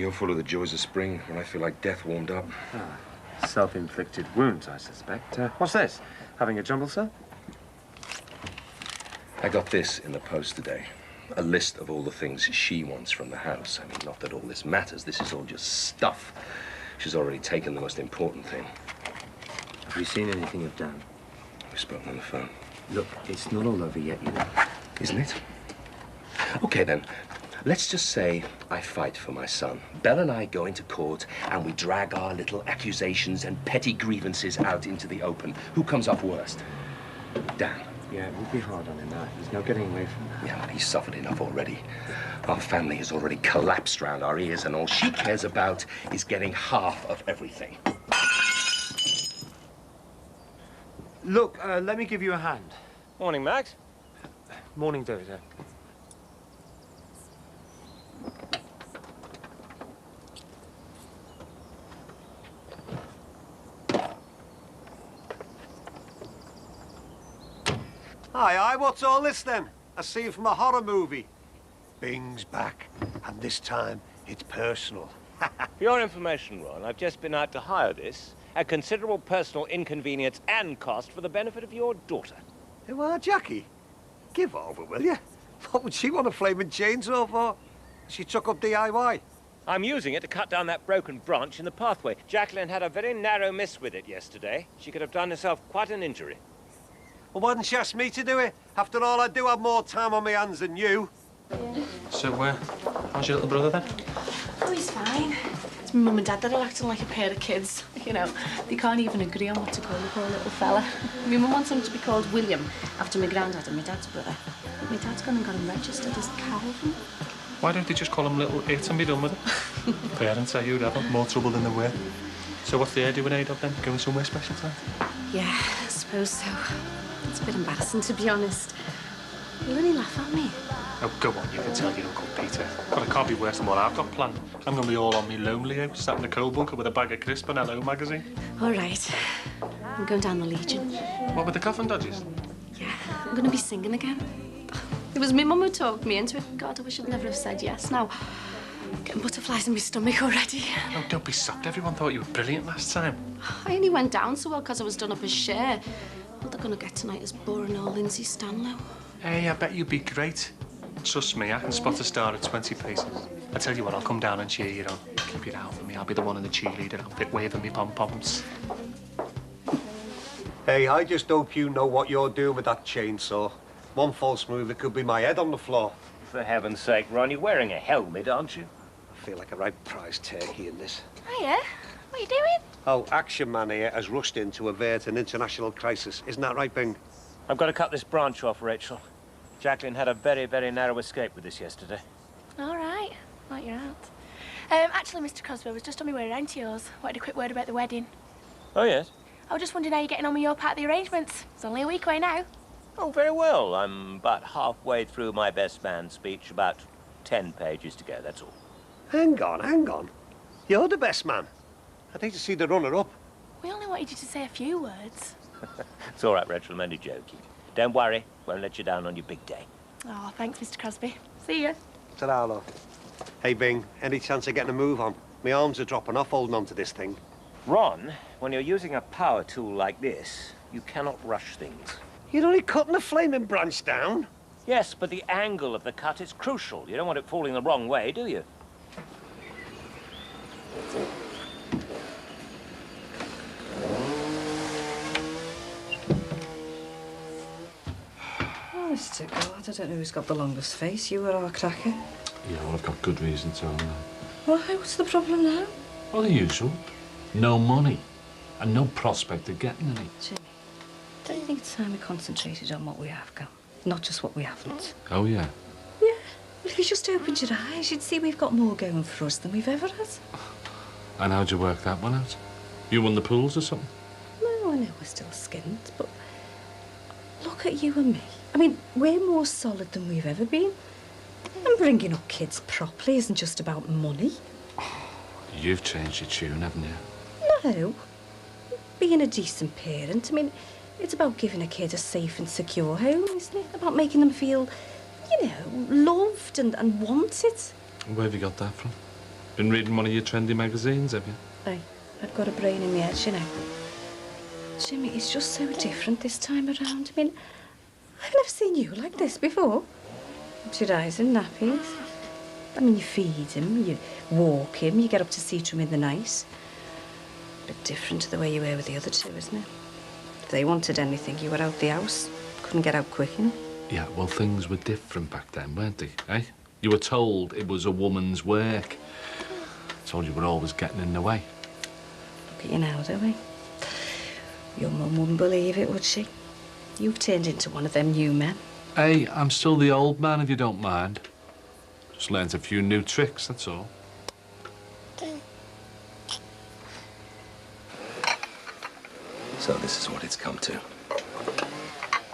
You're full of the joys of spring when I feel like death warmed up. Ah, self-inflicted wounds, I suspect. What's this? Having a jumble, sir? I got this in the post today. A list of all the things she wants from the house. I mean, not that all this matters. This is all just stuff. She's already taken the most important thing. Have you seen anything of Dan? We've spoken on the phone. Look, it's not all over yet, you know. Isn't it? Okay, then. Let's just say I fight for my son. Belle and I go into court and we drag our little accusations and petty grievances out into the open. Who comes off worst? Dan. Yeah, it would be hard on him, that. He's not getting away from that. Yeah, but he's suffered enough already. Our family has already collapsed round our ears, and all she cares about is getting half of everything. Look, let me give you a hand. Morning, Max. Morning, David. Aye, what's all this then? A scene from a horror movie. Bing's back, and this time it's personal. For your information, Ron, I've just been out to hire this at considerable personal inconvenience and cost for the benefit of your daughter. Who are Jackie? Give over, will you? What would she want a flaming chainsaw for? She took up DIY. I'm using it to cut down that broken branch in the pathway. Jacqueline had a very narrow miss with it yesterday. She could have done herself quite an injury. Well, why didn't she ask me to do it? After all, I do have more time on my hands than you. So, how's your little brother then? Oh, he's fine. It's my mum and dad that are acting like a pair of kids. You know, they can't even agree on what to call the poor little fella. My mum wants him to be called William, after my granddad and my dad's brother. My dad's gone and got him registered as Calvin. Why don't they just call him Little It and be done with it? Parents are you'd have more trouble than they were. So what's the hair doing Aid of then? Going somewhere special time? Yeah, I suppose so. It's a bit embarrassing, to be honest. You'll only laugh at me. Oh, go on, you can tell your Uncle Peter. God, it can't be worse than what I've got planned. I'm going to be all on me lonely out, sat in a coal bunker with a bag of crisp and Hello magazine. All right. I'm going down the Legion. What, with the coffin dodges? Yeah, I'm going to be singing again. It was my mum who talked me into it. God, I wish I'd never have said yes. Now, I'm getting butterflies in my stomach already. Oh, don't be sopped. Everyone thought you were brilliant last time. I only went down so well because I was done up as Cher. All they're going to get tonight is boring old Lindsay Stanlow. Hey, I bet you'd be great. Trust me, I can spot a star at 20 paces. I tell you what, I'll come down and cheer you on. Keep it out for me. I'll be the one in the cheerleader outfit waving me pom-poms. Hey, I just hope you know what you're doing with that chainsaw. One false move, it could be my head on the floor. For heaven's sake, Ron, you're wearing a helmet, aren't you? I feel like a right prize turkey in this. Hiya. What are you doing? Oh, Action Man here has rushed in to avert an international crisis. Isn't that right, Bing? I've got to cut this branch off, Rachel. Jacqueline had a very, very narrow escape with this yesterday. All right. Like you're out. Actually, Mr. Crosby, I was just on my way around to yours. Wanted a quick word about the wedding. Oh, yes? I was just wondering how you're getting on with your part of the arrangements. It's only a week away now. Oh, very well. I'm about halfway through my best man speech, about 10 pages to go, that's all. Hang on. You're the best man. I'd hate to see the runner-up. We only wanted you to say a few words. It's all right, Rachel, I'm only joking. Don't worry, won't let you down on your big day. Oh, thanks, Mr. Crosby. See ya. Ta-ra, love. Hey, Bing, any chance of getting a move on? My arms are dropping off holding on to this thing. Ron, when you're using a power tool like this, you cannot rush things. You're only cutting a flaming branch down. Yes, but the angle of the cut is crucial. You don't want it falling the wrong way, do you? Honest to God, I don't know who's got the longest face, you or our cracker. Yeah, well, I've got good reason to own that. Why? What's the problem now? Well, the usual. No money. And no prospect of getting any. Jimmy, don't you think it's time we concentrated on what we have got? Not just what we haven't. Oh, yeah? Yeah. Well, if you just opened your eyes, you'd see we've got more going for us than we've ever had. And how'd you work that one out? You won the pools or something? No, I know we're still skinned, but look at you and me. I mean, we're more solid than we've ever been. And bringing up kids properly isn't just about money. You've changed your tune, haven't you? No. Being a decent parent, I mean, it's about giving a kid a safe and secure home, isn't it? About making them feel, you know, loved and wanted. Where have you got that from? Been reading one of your trendy magazines, have you? Aye, I've got a brain in my head, you know. Jimmy, it's just so different this time around. I mean, I've never seen you like this before. With your eyes in nappies. I mean, you feed him, you walk him, you get up to see to him in the night. A bit different to the way you were with the other two, isn't it? If they wanted anything, you were out the house. Couldn't get out quick enough. Yeah, well, things were different back then, weren't they, eh? You were told it was a woman's work. Told you were always getting in the way. Look at you now, don't we? Your mum wouldn't believe it, would she? You've turned into one of them new men. Hey, I'm still the old man, if you don't mind. Just learnt a few new tricks, that's all. So this is what it's come to.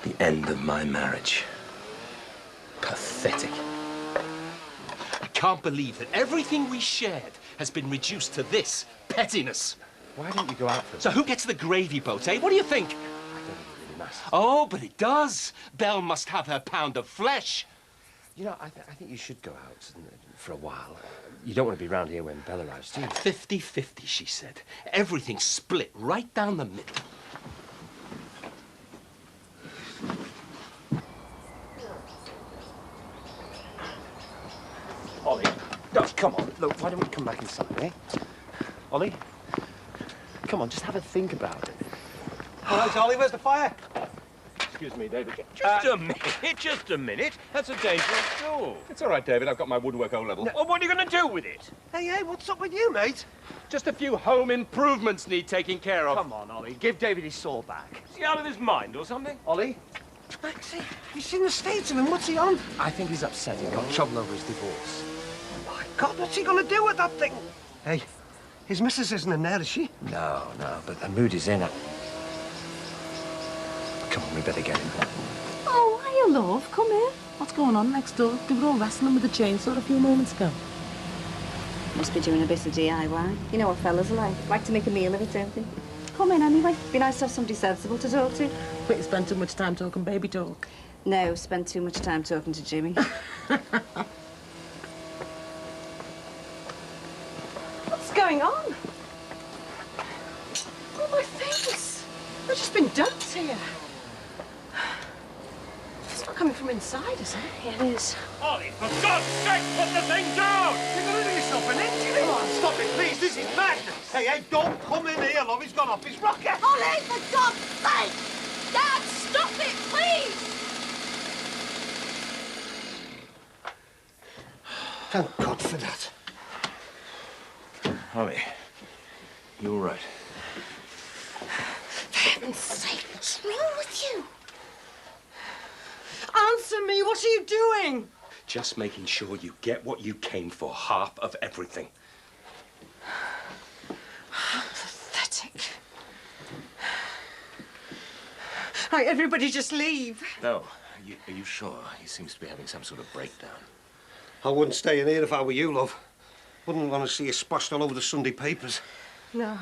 The end of my marriage. Pathetic. I can't believe that everything we shared has been reduced to this pettiness. Why don't you go out for a So who gets the gravy boat, eh? What do you think? I don't think it really matters. Oh, but it does. Belle must have her pound of flesh. You know, I think you should go out for a while. You don't want to be round here when Belle arrives, do you? 50-50, she said. Everything split right down the middle. Ollie, no, come on. Look, why don't we come back inside, eh? Ollie? Come on, just have a think about it. All right, Ollie, where's the fire? Excuse me, David. Just a minute, just a minute. That's a dangerous tool. It's all right, David. I've got my woodwork O-level. Well, what are you going to do with it? Hey, what's up with you, mate? Just a few home improvements need taking care of. Come on, Ollie. Give David his saw back. Is he out of his mind or something? Ollie? Maxie, you seen the state of him? What's he on? I think he's upset. He got trouble over his divorce. My God, what's he gonna do with that thing? Hey, his missus isn't in there, is she? No, but the mood is in. Come on, we better get him. Oh, hiya, love. Come here. What's going on next door? They were all wrestling with the chainsaw a few moments ago. Must be doing a bit of DIY. You know what fellas are like to make a meal of it, don't they? Come in anyway. Be nice to have somebody sensible to talk to. But you spend too much time talking baby talk. No, spend too much time talking to Jimmy. What's going on? Oh, my face. I've just been dumped here. It's not coming from inside, is it? Yeah, it is. Ollie, for God's sake, put the thing down! You're gonna do yourself an injury. Come on, stop it, please. This is madness. Hey, don't come in here, love. He's gone off his rocker. Ollie, for God's sake! Dad, stop it, please! Thank God for that. Ollie, you all right? For heaven's sake, what's wrong with you? Answer me, what are you doing? Just making sure you get what you came for, half of everything. Pathetic. Right, everybody just leave. No. Are you sure? He seems to be having some sort of breakdown. I wouldn't stay in here if I were you, love. Wouldn't want to see you splashed all over the Sunday papers. No,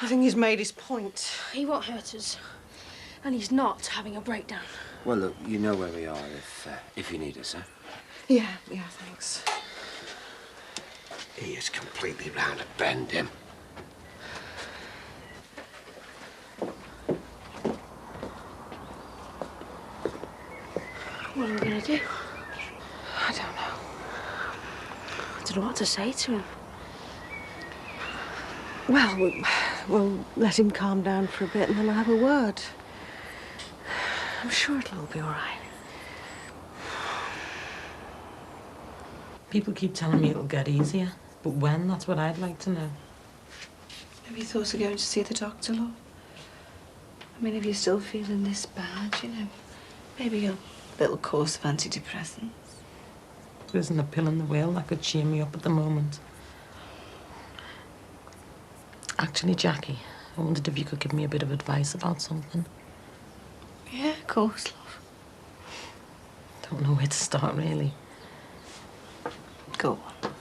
I think he's made his point. He won't hurt us. And he's not having a breakdown. Well, look, you know where we are if you need us, huh? Yeah, thanks. He is completely round a bend, him. What are we going to do? I don't know. I don't know what to say to him. Well, we'll let him calm down for a bit and then I'll have a word. I'm sure it'll all be all right. People keep telling me it'll get easier, but when? That's what I'd like to know. Have you thought of going to see the doctor, love? I mean, if you're still feeling this bad, you know, maybe a little course of antidepressants. There isn't a pill in the world that could cheer me up at the moment. Actually, Jackie, I wondered if you could give me a bit of advice about something. Yeah, of course, love. Don't know where to start, really. Go on.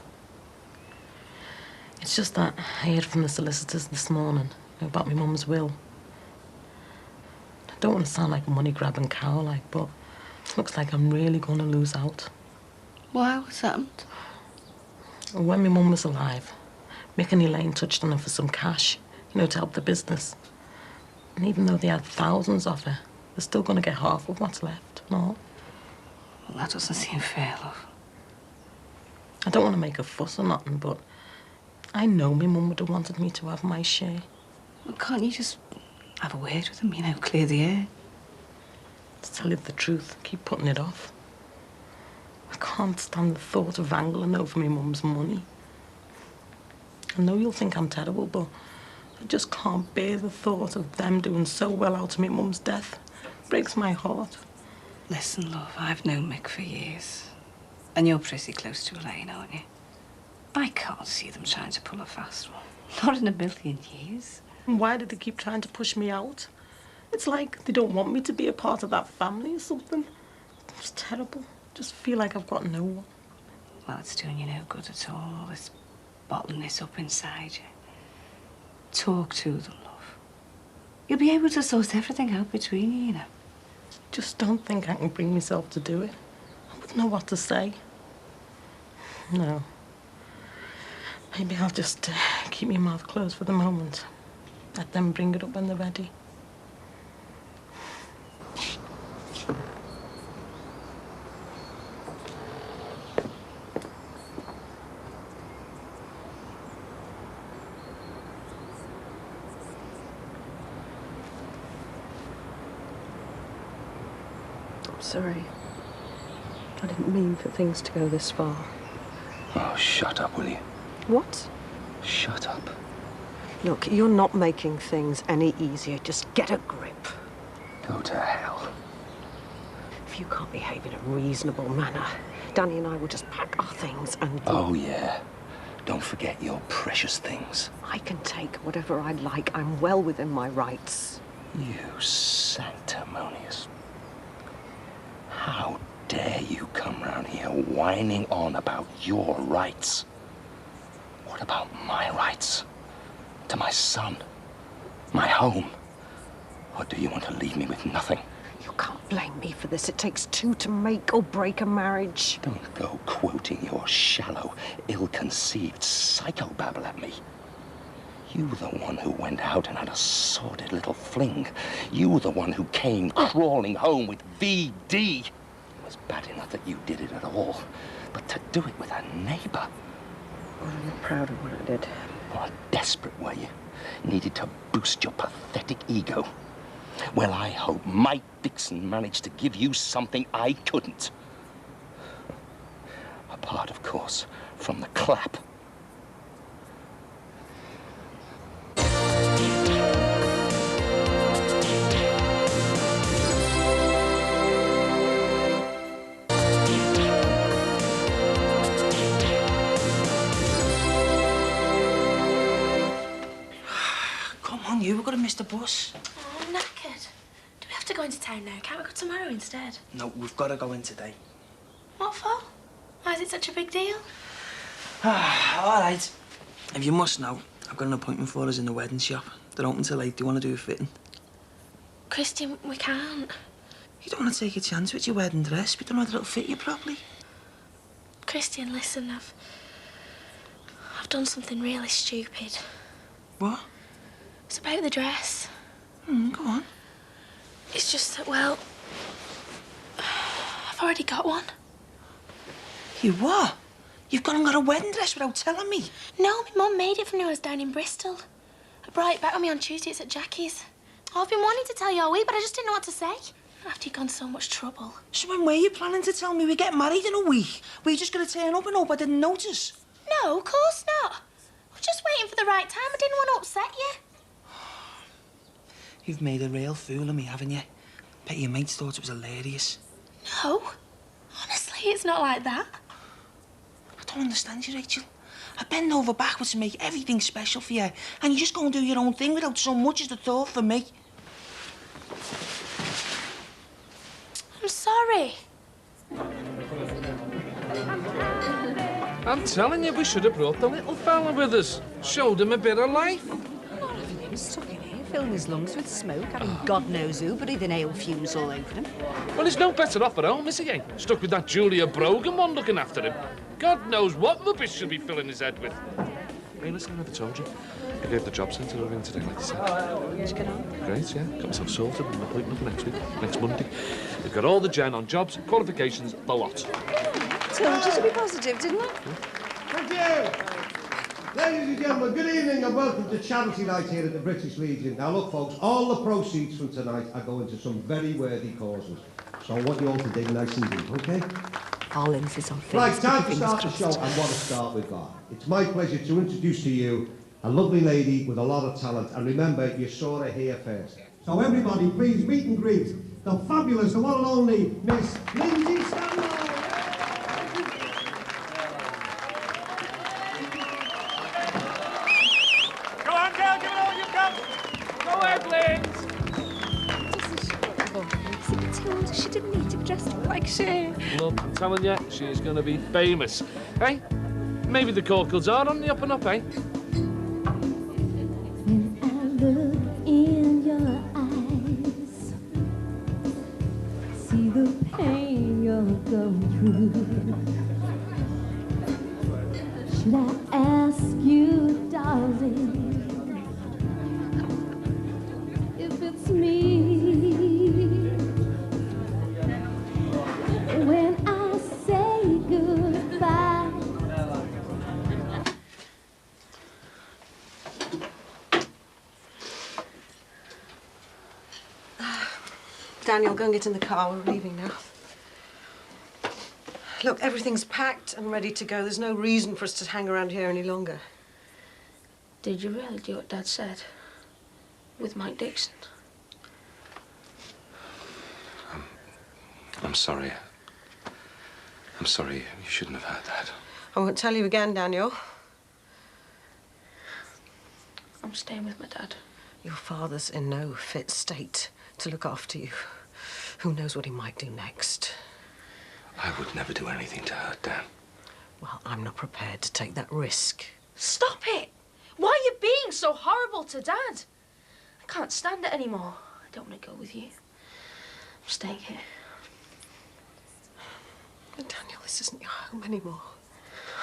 It's just that I heard from the solicitors this morning about my mum's will. I don't want to sound like a money-grabbing cow, like, but it looks like I'm really going to lose out. Why? What's happened? When my mum was alive, Mick and Elaine touched on her for some cash, you know, to help the business. And even though they had thousands of her, they're still going to get half of what's left, no? Well, that doesn't seem fair, love. I don't want to make a fuss or nothing, but I know my mum would have wanted me to have my share. Well, can't you just have a word with them, you know, clear the air? To tell you the truth, keep putting it off. I can't stand the thought of wrangling over my mum's money. I know you'll think I'm terrible, but I just can't bear the thought of them doing so well out of my mum's death. It breaks my heart. Listen, love, I've known Mick for years. And you're pretty close to Elaine, aren't you? I can't see them trying to pull a fast one. Not in a million years. And why do they keep trying to push me out? It's like they don't want me to be a part of that family or something. It's terrible. Just feel like I've got no one. Well, it's doing you no good at all. It's bottling this up inside you. Talk to them, love. You'll be able to sort everything out between you, you know. Just don't think I can bring myself to do it. I wouldn't know what to say. No. Maybe I'll just keep my mouth closed for the moment. Let them bring it up when they're ready. Sorry. I didn't mean for things to go this far. Oh, shut up, will you? What? Shut up. Look, you're not making things any easier. Just get a grip. Go to hell. If you can't behave in a reasonable manner, Danny and I will just pack our things and... Oh, yeah. Don't forget your precious things. I can take whatever I like. I'm well within my rights. You sanctimonious. How dare you come round here whining on about your rights? What about my rights? To my son? My home? Or do you want to leave me with nothing? You can't blame me for this. It takes two to make or break a marriage. Don't go quoting your shallow, ill-conceived psychobabble at me. You were the one who went out and had a sordid little fling. You were the one who came crawling home with VD. It was bad enough that you did it at all, but to do it with a neighbour. Well, I'm not proud of what I did. Oh, desperate, were you? Needed to boost your pathetic ego. Well, I hope Mike Dixon managed to give you something I couldn't. Apart, of course, from the clap. You were going to miss the bus. Oh, I'm knackered. Do we have to go into town now? Can't we go tomorrow instead? No, we've got to go in today. What for? Why is it such a big deal? All right. If you must know, I've got an appointment for us in the wedding shop. They're open till 8. Do you want to do a fitting? Christian, we can't. You don't want to take a chance with your wedding dress. We don't know if it'll fit you properly. Christian, listen, I've done something really stupid. What? It's about the dress. Go on. It's just that, well, I've already got one. You what? You've gone and got a wedding dress without telling me? No, my mum made it for me when I was down in Bristol. I brought it back with me on Tuesday. It's at Jackie's. I've been wanting to tell you all week, but I just didn't know what to say. After you've gone so much trouble. So when were you planning to tell me we get married in a week? Were you just going to turn up and hope I didn't notice? No, of course not. I was just waiting for the right time. I didn't want to upset you. You've made a real fool of me, haven't you? Bet your mates thought it was hilarious. No. Honestly, it's not like that. I don't understand you, Rachel. I bend over backwards to make everything special for you, and you just go and do your own thing without so much as a thought for me. I'm sorry. I'm telling you, we should have brought the little fella with us. Showed him a bit of life. Not having him stuck in here, filling his lungs with smoke, having God knows who breathing ale fumes all over him. Well, he's no better off at home, is he? Stuck with that Julia Brogan one looking after him. God knows what rubbish she'll be filling his head with. Hey, listen, I never told you. I gave the job centre over in today, like you said. Did you get on? Great, yeah. Got myself sorted with an appointment for next week, next Monday. We've got all the gen on jobs, qualifications, the lot. Told you to be positive, didn't I? Thank you. Ladies and gentlemen, good evening and welcome to Charity Night here at the British Legion. Now look folks, all the proceeds from tonight are going to some very worthy causes. So I want you all to dig nice and deep, okay? Our emphasis on things. Right, time to start the show and what to start with that. It's my pleasure to introduce to you a lovely lady with a lot of talent. And remember, you saw her here first. So everybody, please meet and greet the fabulous, the one and only Miss Lindsay Stanley. She didn't need to be dressed up like Cher. Look, I'm telling you, she's going to be famous. Hey? Maybe the Corkles are on the up and up, eh? When I look in your eyes, see the pain you're going through. Should I ask you, darling, if it's me? When I say goodbye. Daniel, go and get in the car. We're leaving now. Look, everything's packed and ready to go. There's no reason for us to hang around here any longer. Did you really do what Dad said? With Mike Dixon? I'm sorry. I'm sorry. You shouldn't have heard that. I won't tell you again, Daniel. I'm staying with my dad. Your father's in no fit state to look after you. Who knows what he might do next? I would never do anything to hurt Dan. Well, I'm not prepared to take that risk. Stop it! Why are you being so horrible to Dad? I can't stand it anymore. I don't want to go with you. I'm staying here. Daniel, this isn't your home anymore.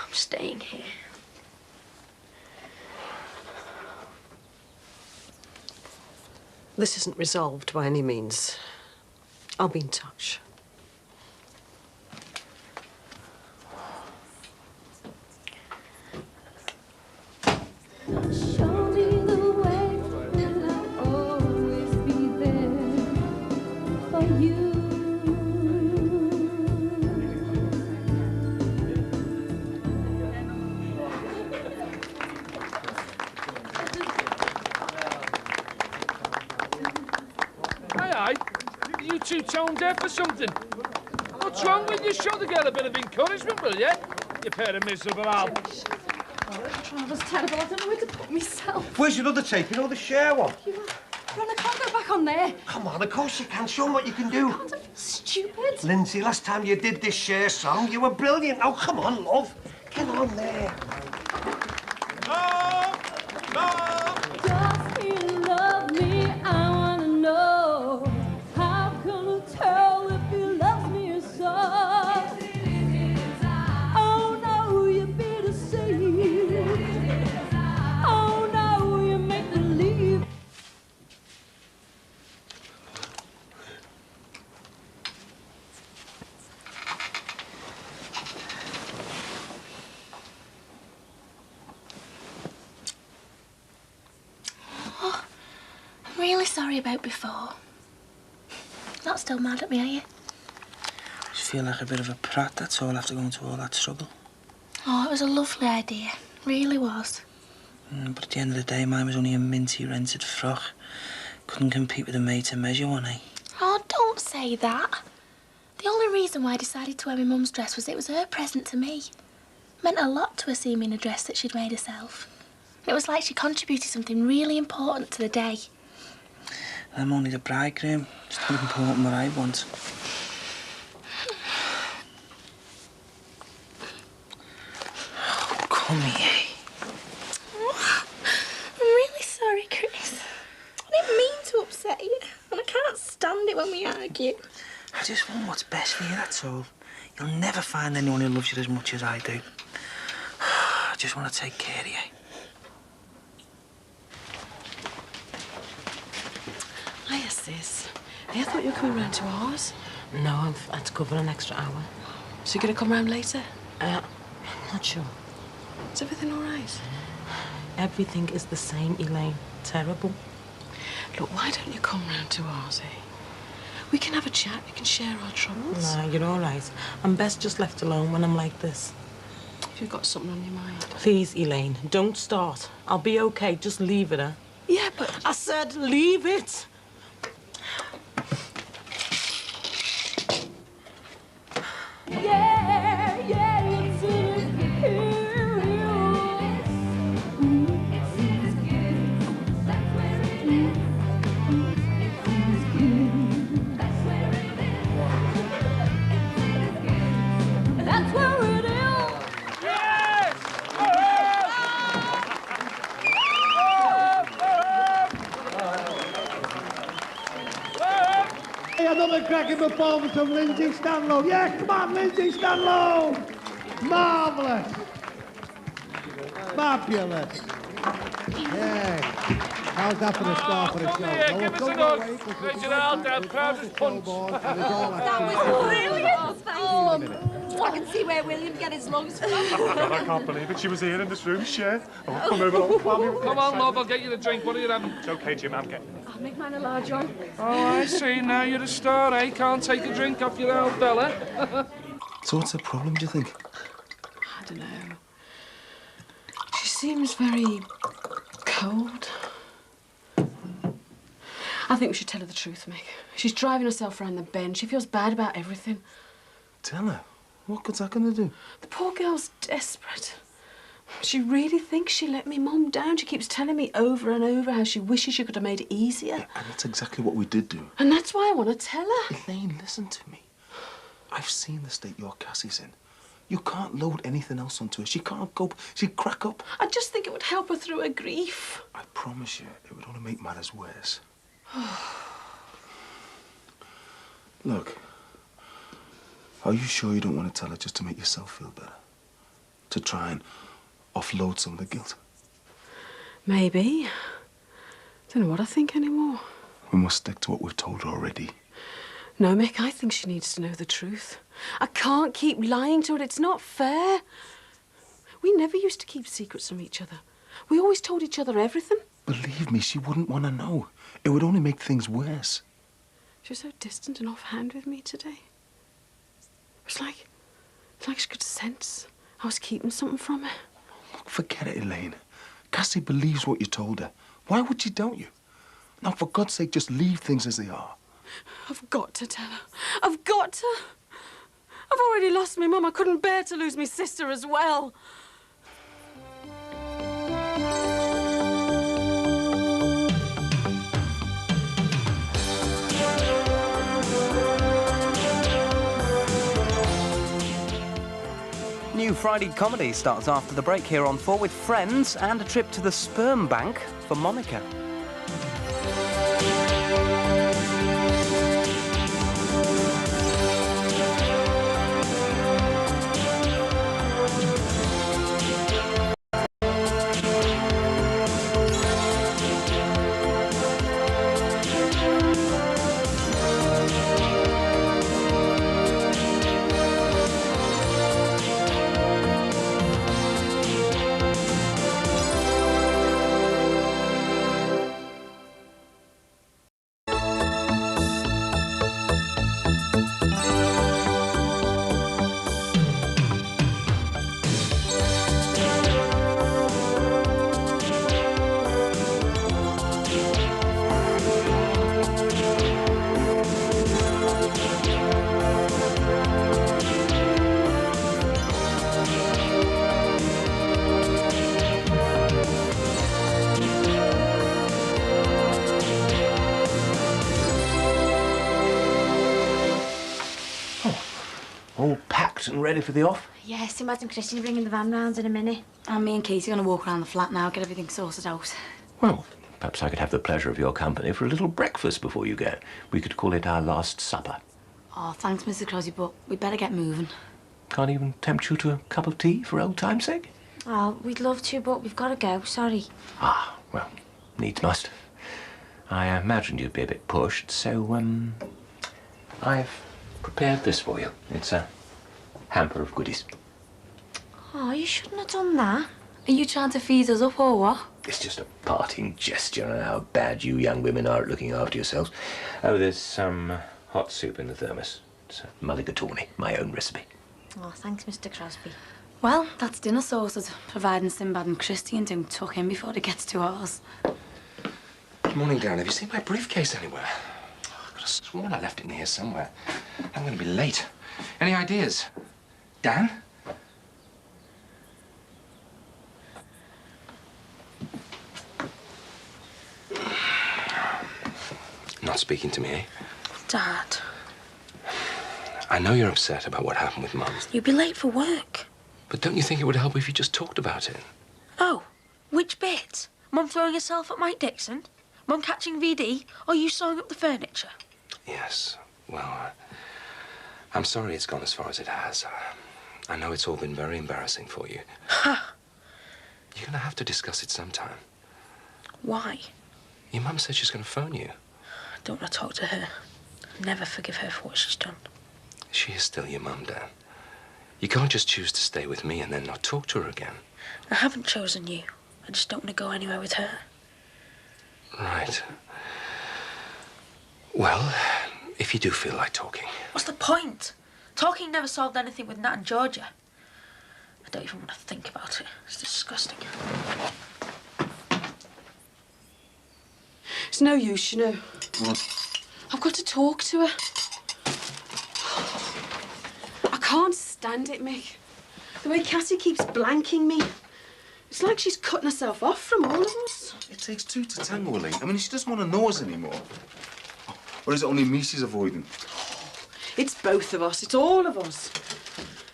I'm staying here. This isn't resolved by any means. I'll be in touch. Show me the way, and I'll always be there for you. You two tone deaf or something? What's wrong with you? Show the girl a bit of encouragement, will you? You pair of miserable albs. Travel's terrible. I don't know where to put myself. Where's your other tape? You know, the share one? Ron, I can't go back on there. Come on, of course you can. Show them what you can do. I don't feel stupid. Lindsay, last time you did this share song, you were brilliant. Oh, come on, love. Get on there. Does he love me? I wanna know. How can I tell if he loves me so? Oh no, you better say. Oh no, you make believe. Oh, I'm really sorry about before. Not still mad at me, are you? I just feel like a bit of a prat, that's all, after going through all that trouble. Oh, it was a lovely idea. Really was. But at the end of the day, mine was only a minty rented frock. Couldn't compete with a made-to-measure one, eh? Oh, don't say that. The only reason why I decided to wear my mum's dress was it was her present to me. It meant a lot to her seeing me in a dress that she'd made herself. It was like she contributed something really important to the day. I'm only the bridegroom. It's not important what I want. Oh, come here. Oh, I'm really sorry, Chris. I didn't mean to upset you, and I can't stand it when we argue. I just want what's best for you, that's all. You'll never find anyone who loves you as much as I do. I just want to take care of you. Hiya, sis. Hey, I thought you were coming round to ours. No, I've had to cover an extra hour. So you're going to come round later? I'm not sure. Is everything all right? Everything is the same, Elaine. Terrible. Look, why don't you come round to ours, eh? We can have a chat. We can share our troubles. No, you're all right. I'm best just left alone when I'm like this. If you've got something on your mind. Please, Elaine, don't start. I'll be okay. Just leave it, huh? Yeah, but... I said leave it! Yeah, yeah, it's that's where it is. Yes! Hey, another cracking performance from Lindsay Stanlow. Yeah, come on, Lindsay Stanlow! Marvellous! Fabulous! Yeah. How's that for the start for the show? Here, give us a hug. Reginald, our proudest punch. That was brilliant! I can see where William get his lungs from. I can't believe it. She was here in this room, Cher. Oh, come over. Come on, love, I'll get you a drink. What are you having? It's okay, Jim. I'm getting it. I'll make mine a large one. Oh, I see. Now you're a star, eh? Can't take a drink off your old fella. So what's the problem, do you think? I don't know. She seems very cold. I think we should tell her the truth, Mick. She's driving herself around the bend. She feels bad about everything. Tell her. What good's that going to do? The poor girl's desperate. She really thinks she let me mum down. She keeps telling me over and over how she wishes she could have made it easier. Yeah, and that's exactly what we did do. And that's why I want to tell her. Elaine, listen to me. I've seen the state your Cassie's in. You can't load anything else onto her. She can't cope. She'd crack up. I just think it would help her through her grief. I promise you, it would only make matters worse. Look, are you sure you don't want to tell her just to make yourself feel better? To try and offload some of the guilt? Maybe. Don't know what I think anymore. We must stick to what we've told her already. No, Mick, I think she needs to know the truth. I can't keep lying to her. It's not fair. We never used to keep secrets from each other. We always told each other everything. Believe me, she wouldn't want to know. It would only make things worse. She was so distant and offhand with me today. It's like she could sense I was keeping something from her. Forget it, Elaine. Cassie believes what you told her. Why would she doubt you? Now, for God's sake, just leave things as they are. I've got to tell her. I've got to. I've already lost my mum. I couldn't bear to lose my sister as well. New Friday comedy starts after the break here on 4 with friends and a trip to the sperm bank for Monica. All packed and ready for the off? Yes, imagine Christian bringing the van round in a minute. And me and Katie are going to walk around the flat now, get everything sorted out. Well, perhaps I could have the pleasure of your company for a little breakfast before you go. We could call it our last supper. Oh, thanks, Mr. Crosby, but we better get moving. Can't even tempt you to a cup of tea for old time's sake? Oh, we'd love to, but we've got to go. Sorry. Ah, well, needs must. I imagined you'd be a bit pushed, so, I've prepared this for you. It's a hamper of goodies. Oh, you shouldn't have done that. Are you trying to feed us up or what? It's just a parting gesture on how bad you young women are at looking after yourselves. Oh, there's some hot soup in the thermos. It's a mulligatawny, my own recipe. Oh, thanks, Mr. Crosby. Well, that's dinner sorted, providing Sinbad and Christian don't tuck in before it gets to ours. Good morning, Dan. Have you seen my briefcase anywhere? I could have sworn I left it in here somewhere. I'm going to be late. Any ideas? Dan? Not speaking to me, eh? Dad. I know you're upset about what happened with Mum. You'll be late for work. But don't you think it would help if you just talked about it? Oh, which bit? Mum throwing herself at Mike Dixon? Mum catching VD? Or you sewing up the furniture? Yes. Well, I'm sorry it's gone as far as it has. I know it's all been very embarrassing for you. Ha! You're going to have to discuss it sometime. Why? Your mum said she's going to phone you. I don't want to talk to her. Never forgive her for what she's done. She is still your mum, Dan. You can't just choose to stay with me and then not talk to her again. I haven't chosen you. I just don't want to go anywhere with her. Right. Well, if you do feel like talking. What's the point? Talking never solved anything with Nat and Georgia. I don't even want to think about it. It's disgusting. It's no use, you know. What? I've got to talk to her. I can't stand it, Mick. The way Cassie keeps blanking me. It's like she's cutting herself off from all of us. It takes two to tango, Elaine. I mean, she doesn't want to know us anymore. Or is it only me she's avoiding? It's both of us. It's all of us.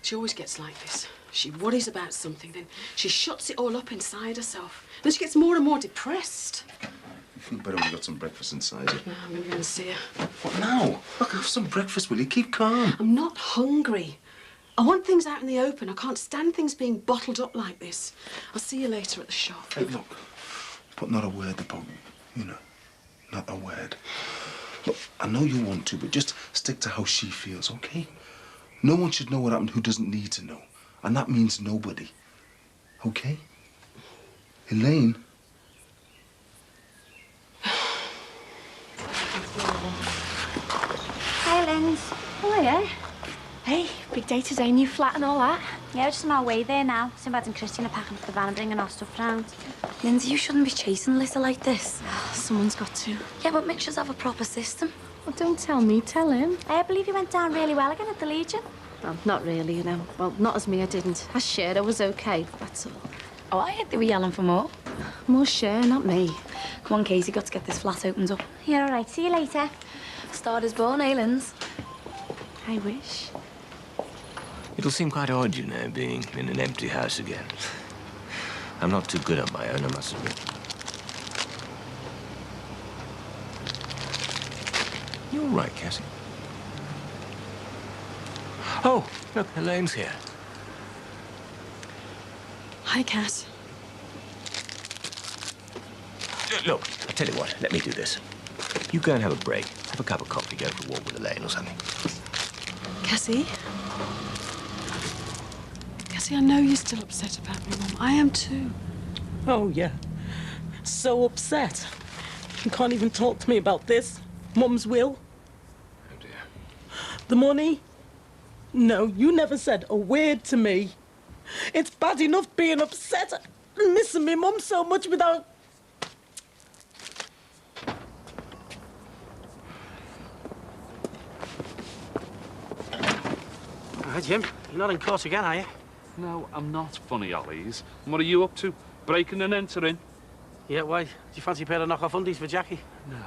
She always gets like this. She worries about something, then she shuts it all up inside herself. Then she gets more and more depressed. You feel better when you got some breakfast inside you. No, I'm going to go and see her. What now? Look, have some breakfast, will you? Keep calm. I'm not hungry. I want things out in the open. I can't stand things being bottled up like this. I'll see you later at the shop. Hey, look. But not a word about, you know, not a word. Look, I know you want to, but just stick to how she feels, okay? No one should know what happened who doesn't need to know. And that means nobody. Okay? Elaine? Hi, Linz. Hiya. Hey, big day today, new flat and all that. Yeah, we're just on our way there now. Sinbad and Christian are packing up the van and bringing our stuff round. Lindsay, you shouldn't be chasing Lisa like this. Someone's got to. Yeah, but Mick should have a proper system. Well, don't tell me, tell him. I believe you went down really well again at the Legion. Well, not really, you know. Well, not as me, I didn't. As Cher, I was okay, that's all. Oh, I heard they were yelling for more. More Cher, not me. Come on, Casey, got to get this flat opened up. You're all right. See you later. Star is born, eh, Linz? I wish. It'll seem quite odd, you know, being in an empty house again. I'm not too good on my own, I must admit. You're all right, Cassie. Oh, look, Elaine's here. Hi, Cass. Look, I'll tell you what, let me do this. You go and have a break. Have a cup of coffee, go for a walk with Elaine or something. Cassie? Cassie, I know you're still upset about me, Mum. I am too. Oh, yeah. So upset. You can't even talk to me about this. Mum's will. Oh, dear. The money. No, you never said a word to me. It's bad enough being upset and missing me mum so much without... Hi, Jim. You're not in court again, are you? No, I'm not, Funny Ollies. And what are you up to? Breaking and entering? Yeah, why? Do you fancy a pair of knock-off undies for Jackie? No.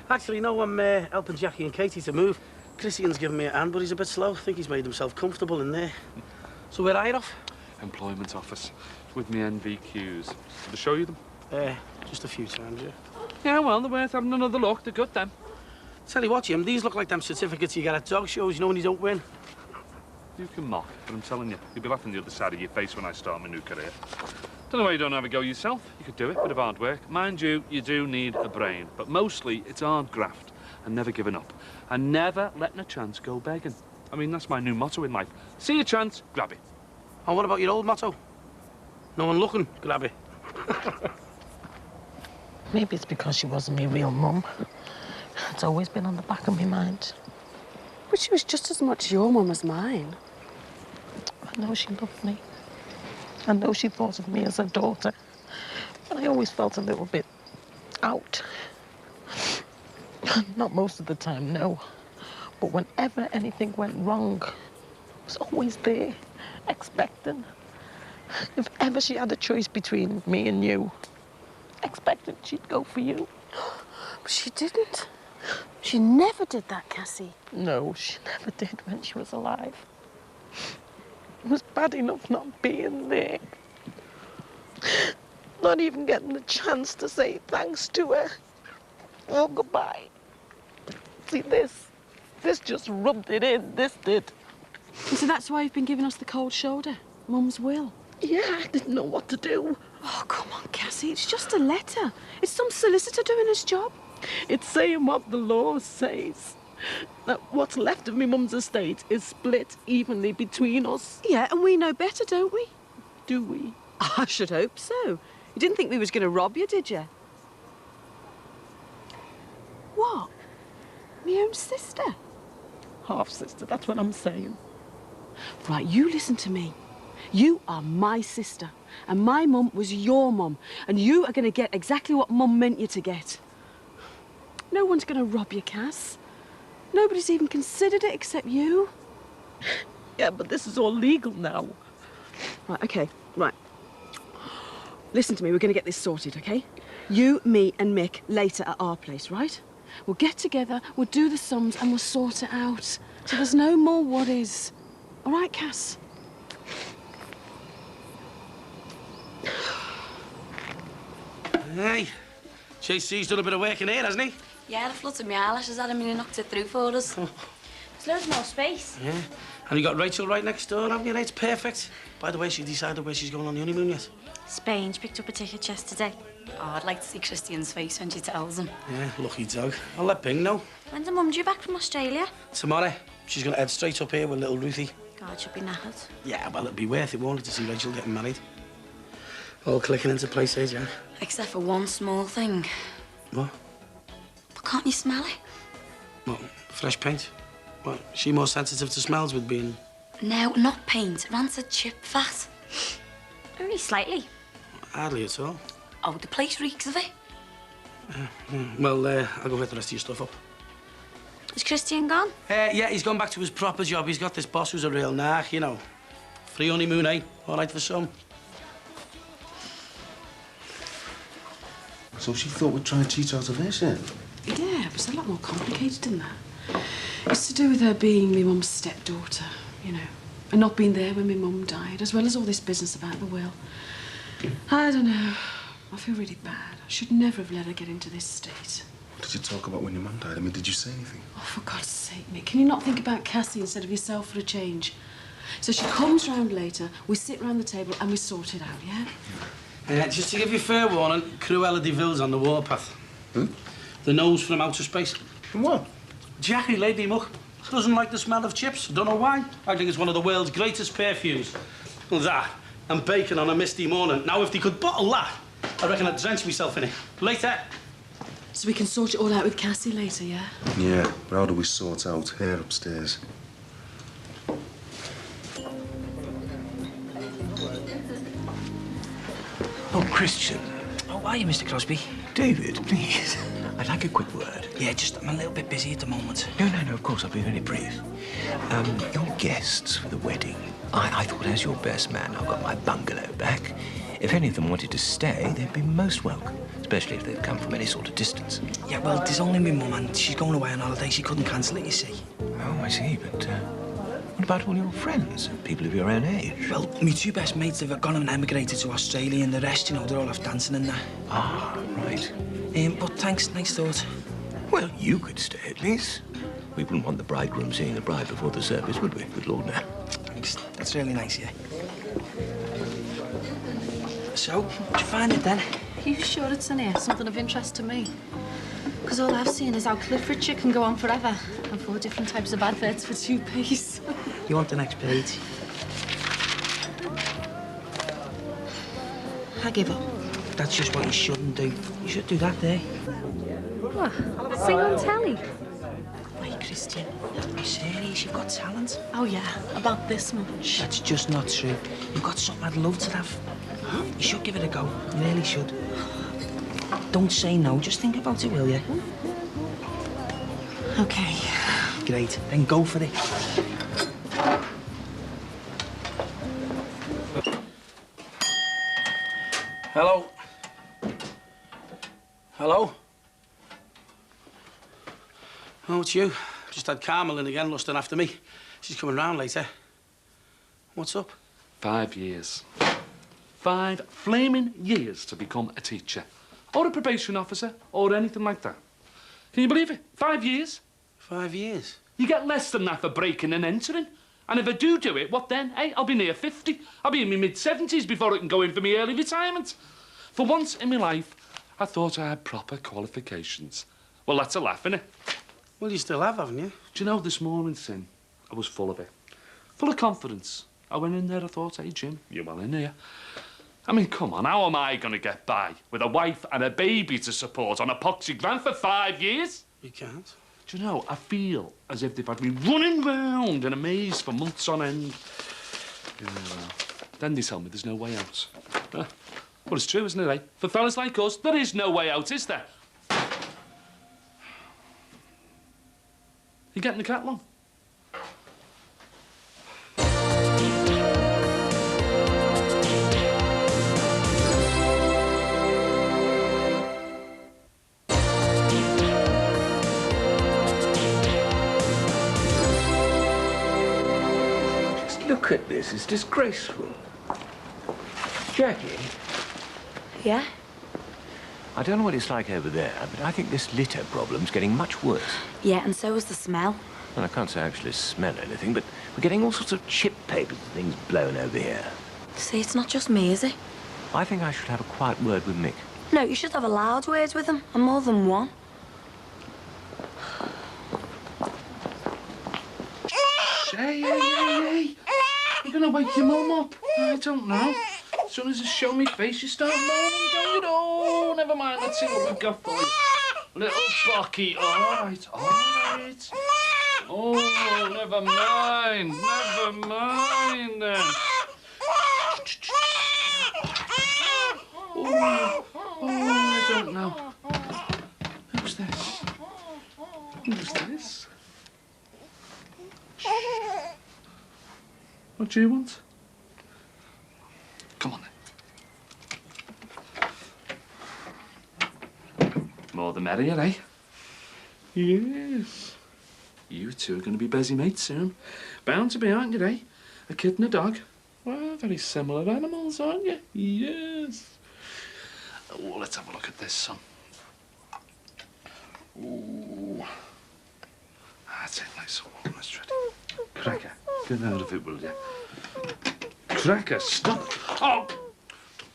Actually, no, I'm helping Jackie and Katie to move. Christian's giving me a hand, but he's a bit slow. I think he's made himself comfortable in there. So where are you off? Employment office. With me NVQs. Did I show you them? Just a few times, yeah. Yeah, well, they're worth having another look. They're good, then. Tell you what, Jim, these look like them certificates you get at dog shows, you know, when you don't win. You can mock, but I'm telling you, you'll be laughing the other side of your face when I start my new career. Don't know why you don't have a go yourself. You could do it, bit of hard work. Mind you, you do need a brain, but mostly it's hard graft and never giving up. And never letting a chance go begging. I mean, that's my new motto in life. See a chance, grab it. And what about your old motto? No one looking, grab it. Maybe it's because she wasn't my real mum. It's always been on the back of my mind. But she was just as much your mum as mine. I know she loved me. I know she thought of me as her daughter. But I always felt a little bit out. Not most of the time, no. But whenever anything went wrong, I was always there, expecting. If ever she had a choice between me and you, expecting she'd go for you. But she didn't. She never did that, Cassie. No, she never did when she was alive. It was bad enough not being there. Not even getting the chance to say thanks to her. Oh, goodbye. See, this just rubbed it in, this did. And so that's why you've been giving us the cold shoulder? Mum's will? Yeah, I didn't know what to do. Oh, come on, Cassie, it's just a letter. It's some solicitor doing his job. It's saying what the law says. That what's left of me mum's estate is split evenly between us. Yeah, and we know better, don't we? Do we? I should hope so. You didn't think we was going to rob you, did you? What? My own sister? Half-sister, that's what I'm saying. Right, you listen to me. You are my sister, and my mum was your mum, and you are going to get exactly what mum meant you to get. No one's going to rob you, Cass. Nobody's even considered it except you. Yeah, but this is all legal now. Right, OK, right. Listen to me, we're going to get this sorted, OK? You, me and Mick later at our place, right? We'll get together, we'll do the sums and we'll sort it out. So there's no more worries. All right, Cass? Hey, JC's done a bit of work in here, hasn't he? Yeah, the floods of my eyelashes had him and he knocked it through for us. There's loads more space. Yeah. And you got Rachel right next door, haven't you? It's perfect. By the way, she decided where she's going on the honeymoon yet? Spain. She picked up a ticket yesterday. Oh, I'd like to see Christian's face when she tells him. Yeah, lucky dog. I'll let Bing know. When's her mum due back from Australia? Tomorrow. She's going to head straight up here with little Ruthie. God, she'll be knackered. Yeah, well, it'll be worth it, won't it, to see Rachel getting married? All clicking into place, eh, Jack? Except for one small thing. What? But can't you smell it? What, fresh paint? What, is she more sensitive to smells with being... No, not paint. Rancid chip fat. Only slightly. Hardly at all. Oh, the place reeks of it. Well, I'll go get the rest of your stuff up. Is Christian gone? Yeah, he's gone back to his proper job. He's got this boss who's a real narc, you know. Free honeymoon, eh? All right for some. So she thought we'd try and cheat her out of this, yeah? Yeah, it was a lot more complicated than that. It's to do with her being my mum's stepdaughter, you know, and not being there when my mum died, as well as all this business about the will. I don't know. I feel really bad. I should never have let her get into this state. What did you talk about when your mum died? I mean, did you say anything? Oh, for God's sake, Mick, can you not think about Cassie instead of yourself for a change? So she comes round later, we sit round the table and we sort it out, yeah? Just to give you fair warning, Cruella de Vil's on the warpath. Who? The nose from outer space. From what? Jackie, Lady Muck. Doesn't like the smell of chips. Don't know why. I think it's one of the world's greatest perfumes. Well, that and bacon on a misty morning. Now, if they could bottle that, I reckon I'd drench myself in it. Later. So we can sort it all out with Cassie later, yeah? Yeah, but how do we sort out her upstairs? Oh, Christian. Oh, why are you, Mr. Crosby? David, please. I'd like a quick word. Yeah, I'm a little bit busy at the moment. No, of course, I'll be very brief. Your guests for the wedding, I thought as your best man, I've got my bungalow back. If any of them wanted to stay, they'd be most welcome, especially if they'd come from any sort of distance. Yeah, well, there's only my mum and she's going away on holiday. She couldn't cancel it, you see. Oh, I see, but what about all your friends, people of your own age? Well, my two best mates have gone and emigrated to Australia and the rest, you know, they're all off dancing and that. Ah, right. But thanks, nice thought. Well, you could stay at least. We wouldn't want the bridegroom seeing the bride before the service, would we? Good Lord, no. Thanks. That's really nice, yeah. So, did you find it then? Are you sure it's in here? Something of interest to me. Because all I've seen is how Clifford chick can go on forever. And 4 different types of adverts for 2p. You want the next page? I give up. That's just what you shouldn't do. You should do that there. What? Sing on telly? Wait, Christian. Are you serious? You've got talent. Oh, yeah. About this much. That's just not true. You've got something I'd love to have. You should give it a go. You really should. Don't say no. Just think about it, will you? Okay. Great. Then go for it. Hello? Hello? Oh, it's you. Just had Carmel in again, lusting after me. She's coming round later. What's up? 5 years. 5 flaming years to become a teacher. Or a probation officer, or anything like that. Can you believe it? 5 years? 5 years? You get less than that for breaking and entering. And if I do it, what then? Hey, I'll be near 50. I'll be in my mid-70s before I can go in for my early retirement. For once in my life, I thought I had proper qualifications. Well, that's a laugh, innit? Well, you still have, haven't you? Do you know, this morning, Sin, I was full of it. Full of confidence. I went in there, I thought, hey, Jim, you're well in here. I mean, come on, how am I going to get by with a wife and a baby to support on a poxy grant for 5 years? You can't. Do you know, I feel as if they've had me running round in a maze for months on end. Yeah, well, then they tell me there's no way out. Well, it's true, isn't it, eh? For fellas like us, there is no way out, is there? You getting the cat along? Look at this, it's disgraceful. Jackie? Yeah? I don't know what it's like over there, but I think this litter problem's getting much worse. Yeah, and so was the smell. Well, I can't say I actually smell anything, but we're getting all sorts of chip papers and things blown over here. See, it's not just me, is it? I think I should have a quiet word with Mick. No, you should have a loud word with him, and more than one. Hey. You're gonna wake your mum up. I don't know. As soon as I show me face, you start moaning, don't you? Oh, never mind. Let's see what we've got for you. Little Flocky. All right. Oh, never mind. Then. Oh, I don't know. Who's this? What do you want? Come on, then. More the merrier, eh? Yes. You two are going to be busy mates soon. Bound to be, aren't you, eh? A kid and a dog. Well, very similar animals, aren't you? Yes. Oh, let's have a look at this, son. Ooh. That's it, nice and warm. Let's try it. Cracker, get out of it, will you? Cracker, stop. Oh,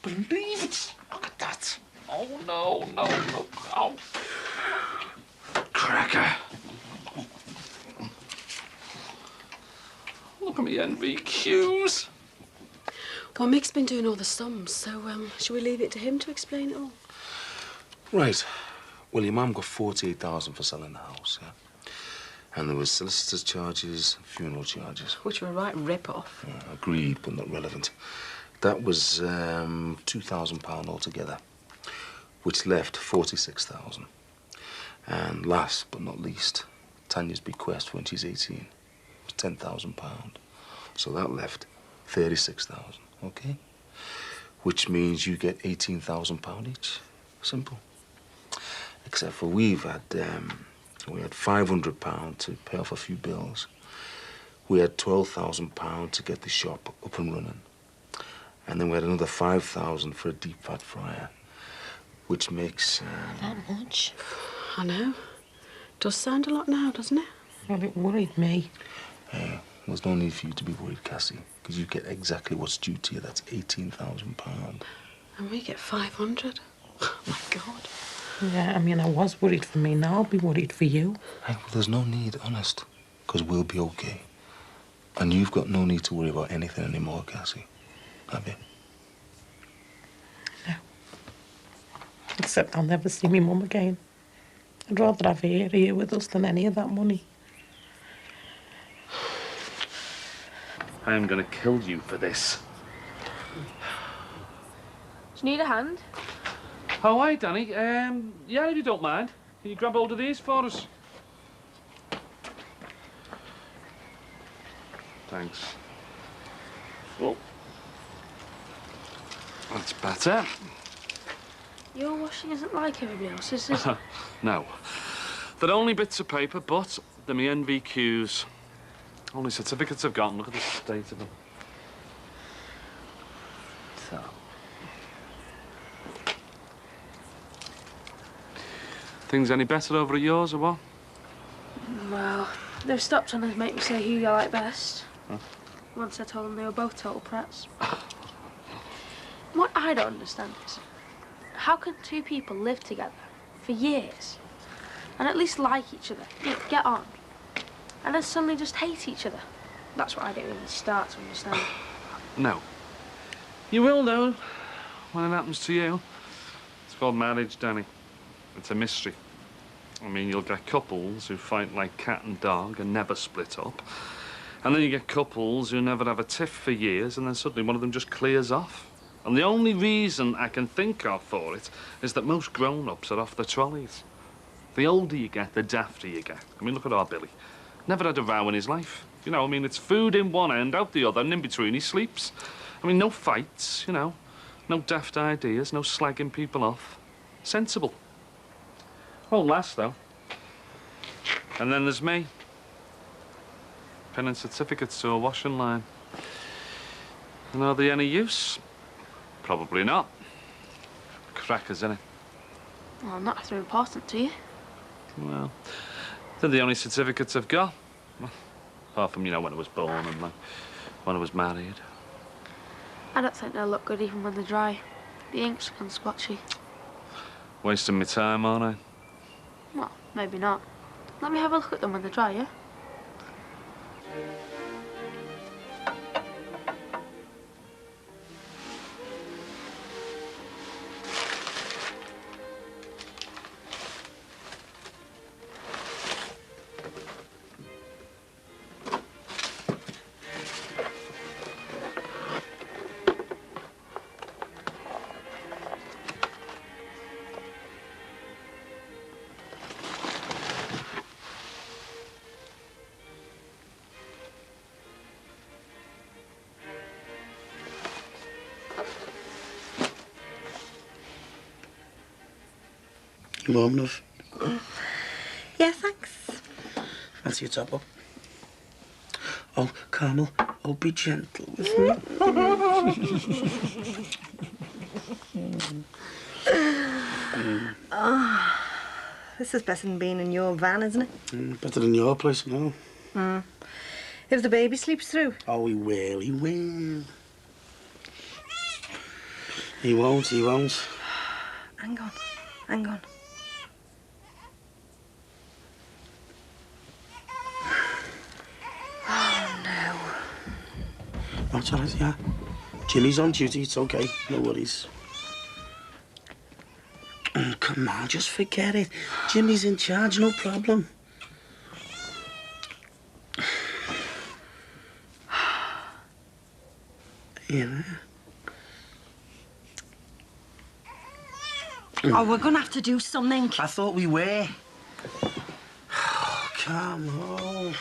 don't believe it. Look at that. Oh, no. Oh. Cracker. Look at me NVQs. Well, Mick's been doing all the sums, so should we leave it to him to explain it all? Right. Well, your mum got 48,000 for selling the house, yeah? And there was solicitor's charges, funeral charges. Which were a right rip-off. Yeah, agreed, but not relevant. That was £2,000 altogether, which left 46,000. And last but not least, Tanya's bequest when she's 18 was £10,000. So that left 36,000, okay? Which means you get £18,000 each. Simple. Except for we had £500 to pay off a few bills. We had £12,000 to get the shop up and running. And then we had another £5,000 for a deep fat fryer, which makes... That much? I know. Does sound a lot now, doesn't it? Well, it worried me. Hey, there's no need for you to be worried, Cassie, because you get exactly what's due to you. That's £18,000. And we get 500. Oh, my God. Yeah, I mean, I was worried for me. Now I'll be worried for you. Hey, well, there's no need, honest, because we'll be okay. And you've got no need to worry about anything anymore, Cassie. Have you? Except I'll never see me mum again. I'd rather have her here with us than any of that money. I am going to kill you for this. Do you need a hand? Oh, hi, Danny. Yeah, if you don't mind. Can you grab hold of these for us? Thanks. Well, that's better. Your washing isn't like everybody else's, is it? No. They're only bits of paper, but they're my NVQs. Only certificates I've got, and look at the state of them. So. Things any better over at yours, or what? Well, they've stopped trying to make me say who you like best. Huh? Once I told them they were both total prats. What I don't understand is, how can two people live together for years and at least like each other, you know, get on, and then suddenly just hate each other? That's what I don't even start to understand. No. You will, though, when it happens to you. It's called marriage, Danny. It's a mystery. I mean, you'll get couples who fight like cat and dog and never split up. And then you get couples who never have a tiff for years, and then suddenly one of them just clears off. And the only reason I can think of for it is that most grown-ups are off the trolleys. The older you get, the dafter you get. I mean, look at our Billy. Never had a row in his life. You know, I mean, it's food in one end, out the other, and in between he sleeps. I mean, no fights, you know. No daft ideas, no slagging people off. Sensible. Won't last, though. And then there's me. Pinning certificates to a washing line. And are they any use? Probably not. Crackers, innit? Well, not if they're important to you. Well, they're the only certificates I've got. Well, apart from, you know, when I was born and like, when I was married. I don't think they'll look good even when they're dry. The ink's gone splotchy. Wasting my time, aren't I? Well, maybe not. Let me have a look at them when they're dry, yeah? You warm enough? Yeah, thanks. Fancy a top up? Oh, Carmel, oh, be gentle with me. Oh, this is better than being in your van, isn't it? Better than your place, no. If the baby sleeps through. Oh, he will, he will. He won't, he won't. Hang on, hang on. Oh, no. Oh, it's all right, yeah. Jimmy's on duty, it's okay, no worries. Come on, just forget it. Jimmy's in charge, no problem. Yeah. Oh, we're gonna have to do something. I thought we were. Oh, come on.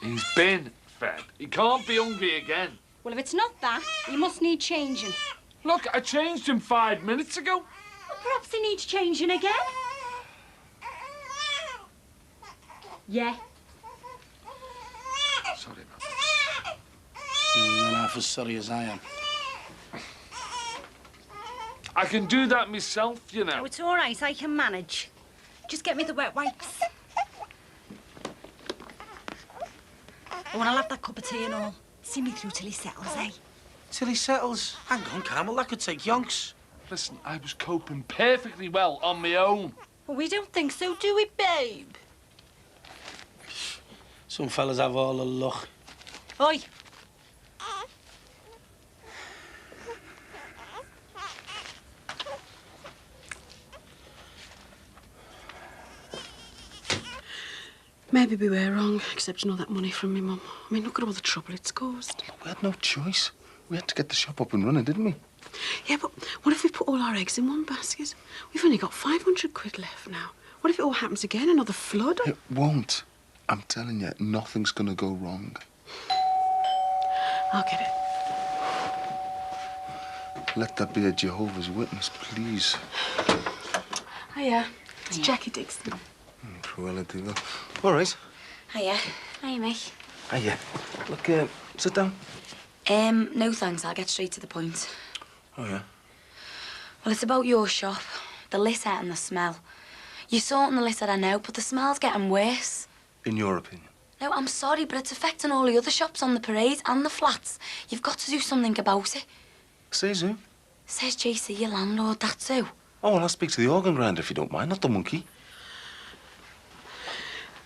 He's been fed. He can't be hungry again. Well, if it's not that, he must need changing. Look, I changed him 5 minutes ago. Well, perhaps he needs changing again. Yeah. Sorry about that. You're not half as sorry as I am. I can do that myself, you know. Oh, it's all right. I can manage. Just get me the wet wipes. Oh, and I'll have that cup of tea and all. See me through till he settles, eh? Till he settles? Hang on, Camel, that could take yonks. Listen, I was coping perfectly well on my own. Well, we don't think so, do we, babe? Some fellas have all the luck. Oi. Maybe we were wrong, accepting all that money from me, Mum. I mean, look at all the trouble it's caused. We had no choice. We had to get the shop up and running, didn't we? Yeah, but what if we put all our eggs in one basket? We've only got 500 quid left now. What if it all happens again? Another flood? It won't. I'm telling you, nothing's gonna go wrong. I'll get it. Let that be a Jehovah's Witness, please. Hiya. It's Jackie Dixon. Cruella de Vil. All right. Hiya. Hiya, mate. Hiya. Look, sit down. No thanks, I'll get straight to the point. Oh, yeah? Well, it's about your shop, the litter and the smell. You're sorting the litter, I know, but the smell's getting worse. In your opinion? No, I'm sorry, but it's affecting all the other shops on the parade and the flats. You've got to do something about it. Says who? Says JC, your landlord, that's who. Oh, well, I'll speak to the organ grinder if you don't mind, not the monkey.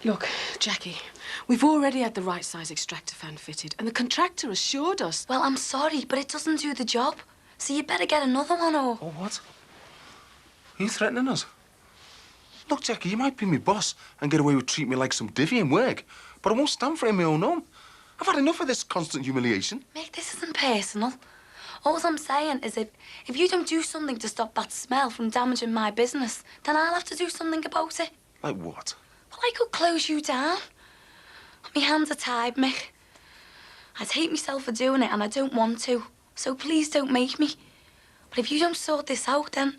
Look, Jackie, we've already had the right size extractor fan fitted, and the contractor assured us. Well, I'm sorry, but it doesn't do the job. So you better get another one, or... Oh, what? Are you threatening us? Look, Jackie, you might be my boss and get away with treating me like some divvy in work, but I won't stand for it in my own home. I've had enough of this constant humiliation. Mick, this isn't personal. All I'm saying is if you don't do something to stop that smell from damaging my business, then I'll have to do something about it. Like what? Well, I could close you down. My hands are tied, Mick. I'd hate myself for doing it, and I don't want to. So please don't make me. But if you don't sort this out, then...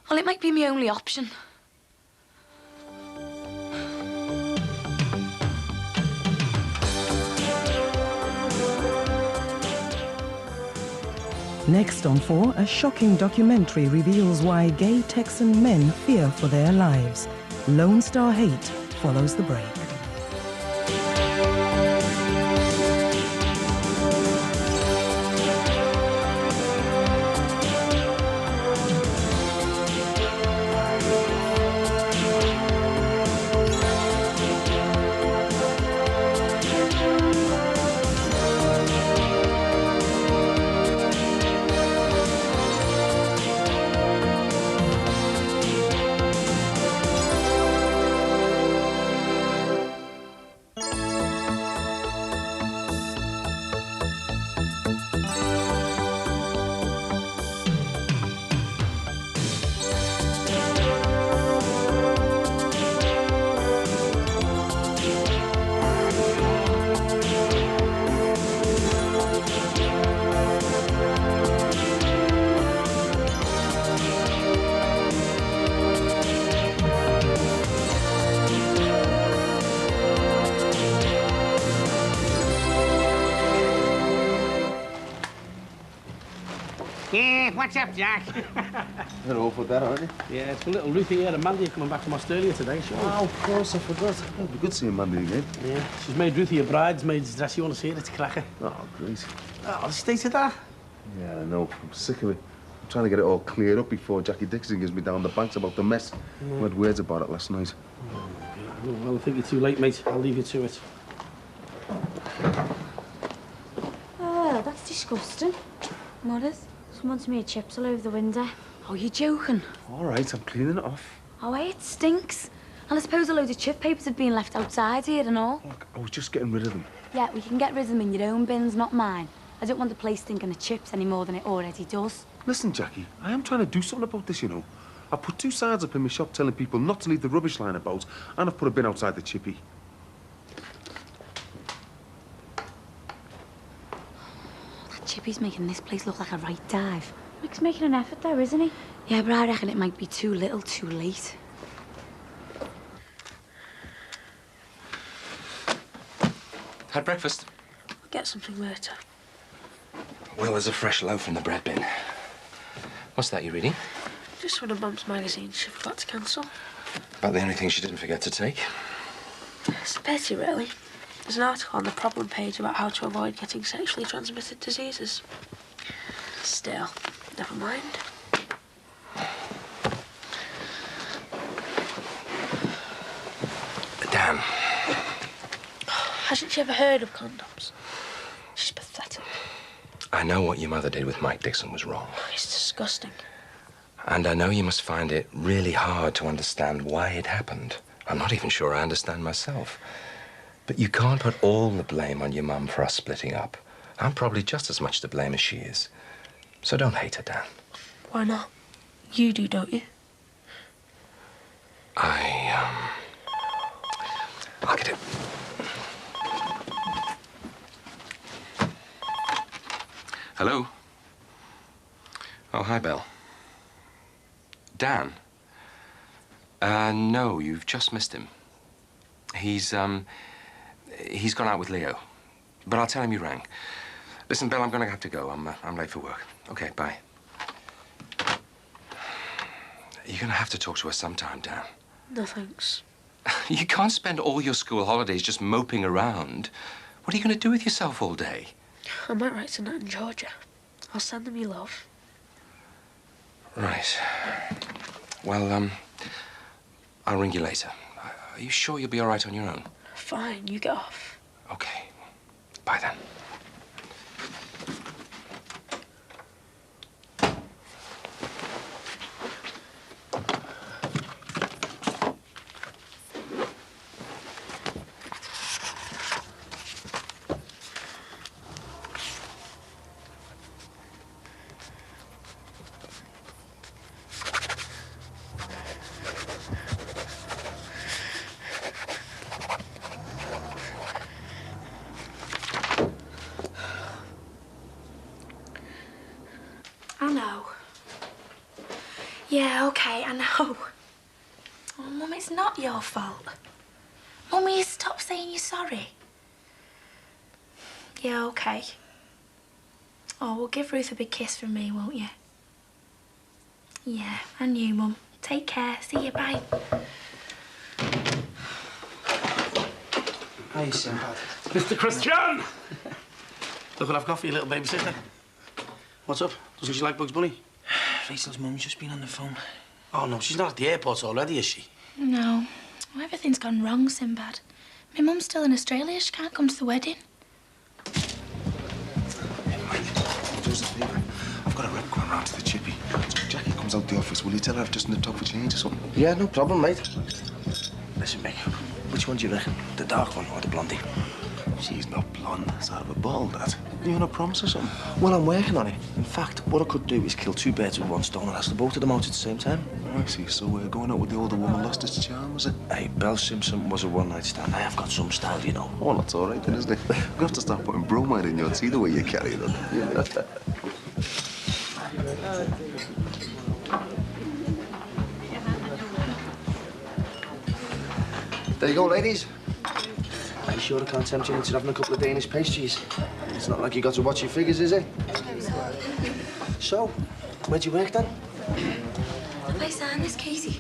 well, it might be my only option. Next on 4, a shocking documentary reveals why gay Texan men fear for their lives. Lone Star Hate follows the break. Yeah, what's up, Jack? You're all for that, aren't you? Yeah, it's a little Ruthie here and Mandy are coming back from Australia today, sure. Oh, of course, I forgot. It'll be good seeing Mandy again. Yeah, she's made Ruthie a bridesmaid's dress. You want to see it? It's a cracker. Oh, great. Oh, the state of that? Yeah, I know. I'm sick of it. I'm trying to get it all cleared up before Jackie Dixon gives me down the banks about the mess. We had words about it last night. Well, I think you're too late, mate. I'll leave you to it. Oh, that's disgusting. What is? Someone's made chips all over the window. Oh, you're joking? All right, I'm cleaning it off. Oh, it stinks. And I suppose a load of chip papers have been left outside here and all. Look, I was just getting rid of them. Yeah, well, you can get rid of them in your own bins, not mine. I don't want the place stinking of chips any more than it already does. Listen, Jackie, I am trying to do something about this, you know. I put 2 signs up in my shop telling people not to leave the rubbish line about, and I've put a bin outside the chippy. Chippy's making this place look like a right dive. Mick's making an effort though, isn't he? Yeah, but I reckon it might be too little, too late. Had breakfast? I'll get something later. Well, there's a fresh loaf in the bread bin. What's that you're reading? Just one of Mum's magazines she forgot to cancel. About the only thing she didn't forget to take. It's a pity, really. There's an article on the problem page about how to avoid getting sexually transmitted diseases. Still, never mind. Dan. Hasn't she ever heard of condoms? She's pathetic. I know what your mother did with Mike Dixon was wrong. It's disgusting. And I know you must find it really hard to understand why it happened. I'm not even sure I understand myself. But you can't put all the blame on your mum for us splitting up. I'm probably just as much to blame as she is. So don't hate her, Dan. Why not? You do, don't you? I'll get it. Hello? Oh, hi, Belle. Dan? No, you've just missed him. He's gone out with Leo. But I'll tell him you rang. Listen, Belle, I'm gonna have to go. I'm late for work. Okay, bye. You're gonna have to talk to us sometime, Dan. No, thanks. You can't spend all your school holidays just moping around. What are you gonna do with yourself all day? I might write to Nat and Georgia. I'll send them your love. Right. Well, I'll ring you later. Are you sure you'll be all right on your own? Fine, you get off. Okay. Bye, then. I know. Yeah, okay, I know. Oh, Mum, it's not your fault. Mum, will you stop saying you're sorry? Yeah, okay. Oh, well, give Ruth a big kiss from me, won't you? Yeah, and you, Mum. Take care. See you, bye. Hey, Sinbad. Mr. Christian! Look what I've got for you, little babysitter. What's up? Doesn't she like Bugs Bunny? Rachel's mum's just been on the phone. Oh, no, she's not at the airport already, is she? No. Oh, everything's gone wrong, Sinbad. My mum's still in Australia. She can't come to the wedding. Do us a favour. I've got a rep going round to the chippy. So if Jackie comes out the office, will you tell her I've just nipped out for change or something? Yeah, no problem, mate. Listen, Mick, which one do you reckon? The dark one or the blondie? She's not blonde. That's out of a ball, Dad. You on a promise or something? Well, I'm working on it. In fact, what I could do is kill two birds with one stone and ask the both of them out at the same time. I see. So going out with the older woman lost its charm, was it? Hey, Belle Simpson was a one-night stand. I have got some style, you know. Oh, that's all right then, isn't it? We're going to have to start putting bromide in you and see the way you carry them. There you go, ladies. Are you sure I can't tempt you into having a couple of Danish pastries? It's not like you got to watch your figures, is it? So, where'd you work then? Have I signed this, Katie?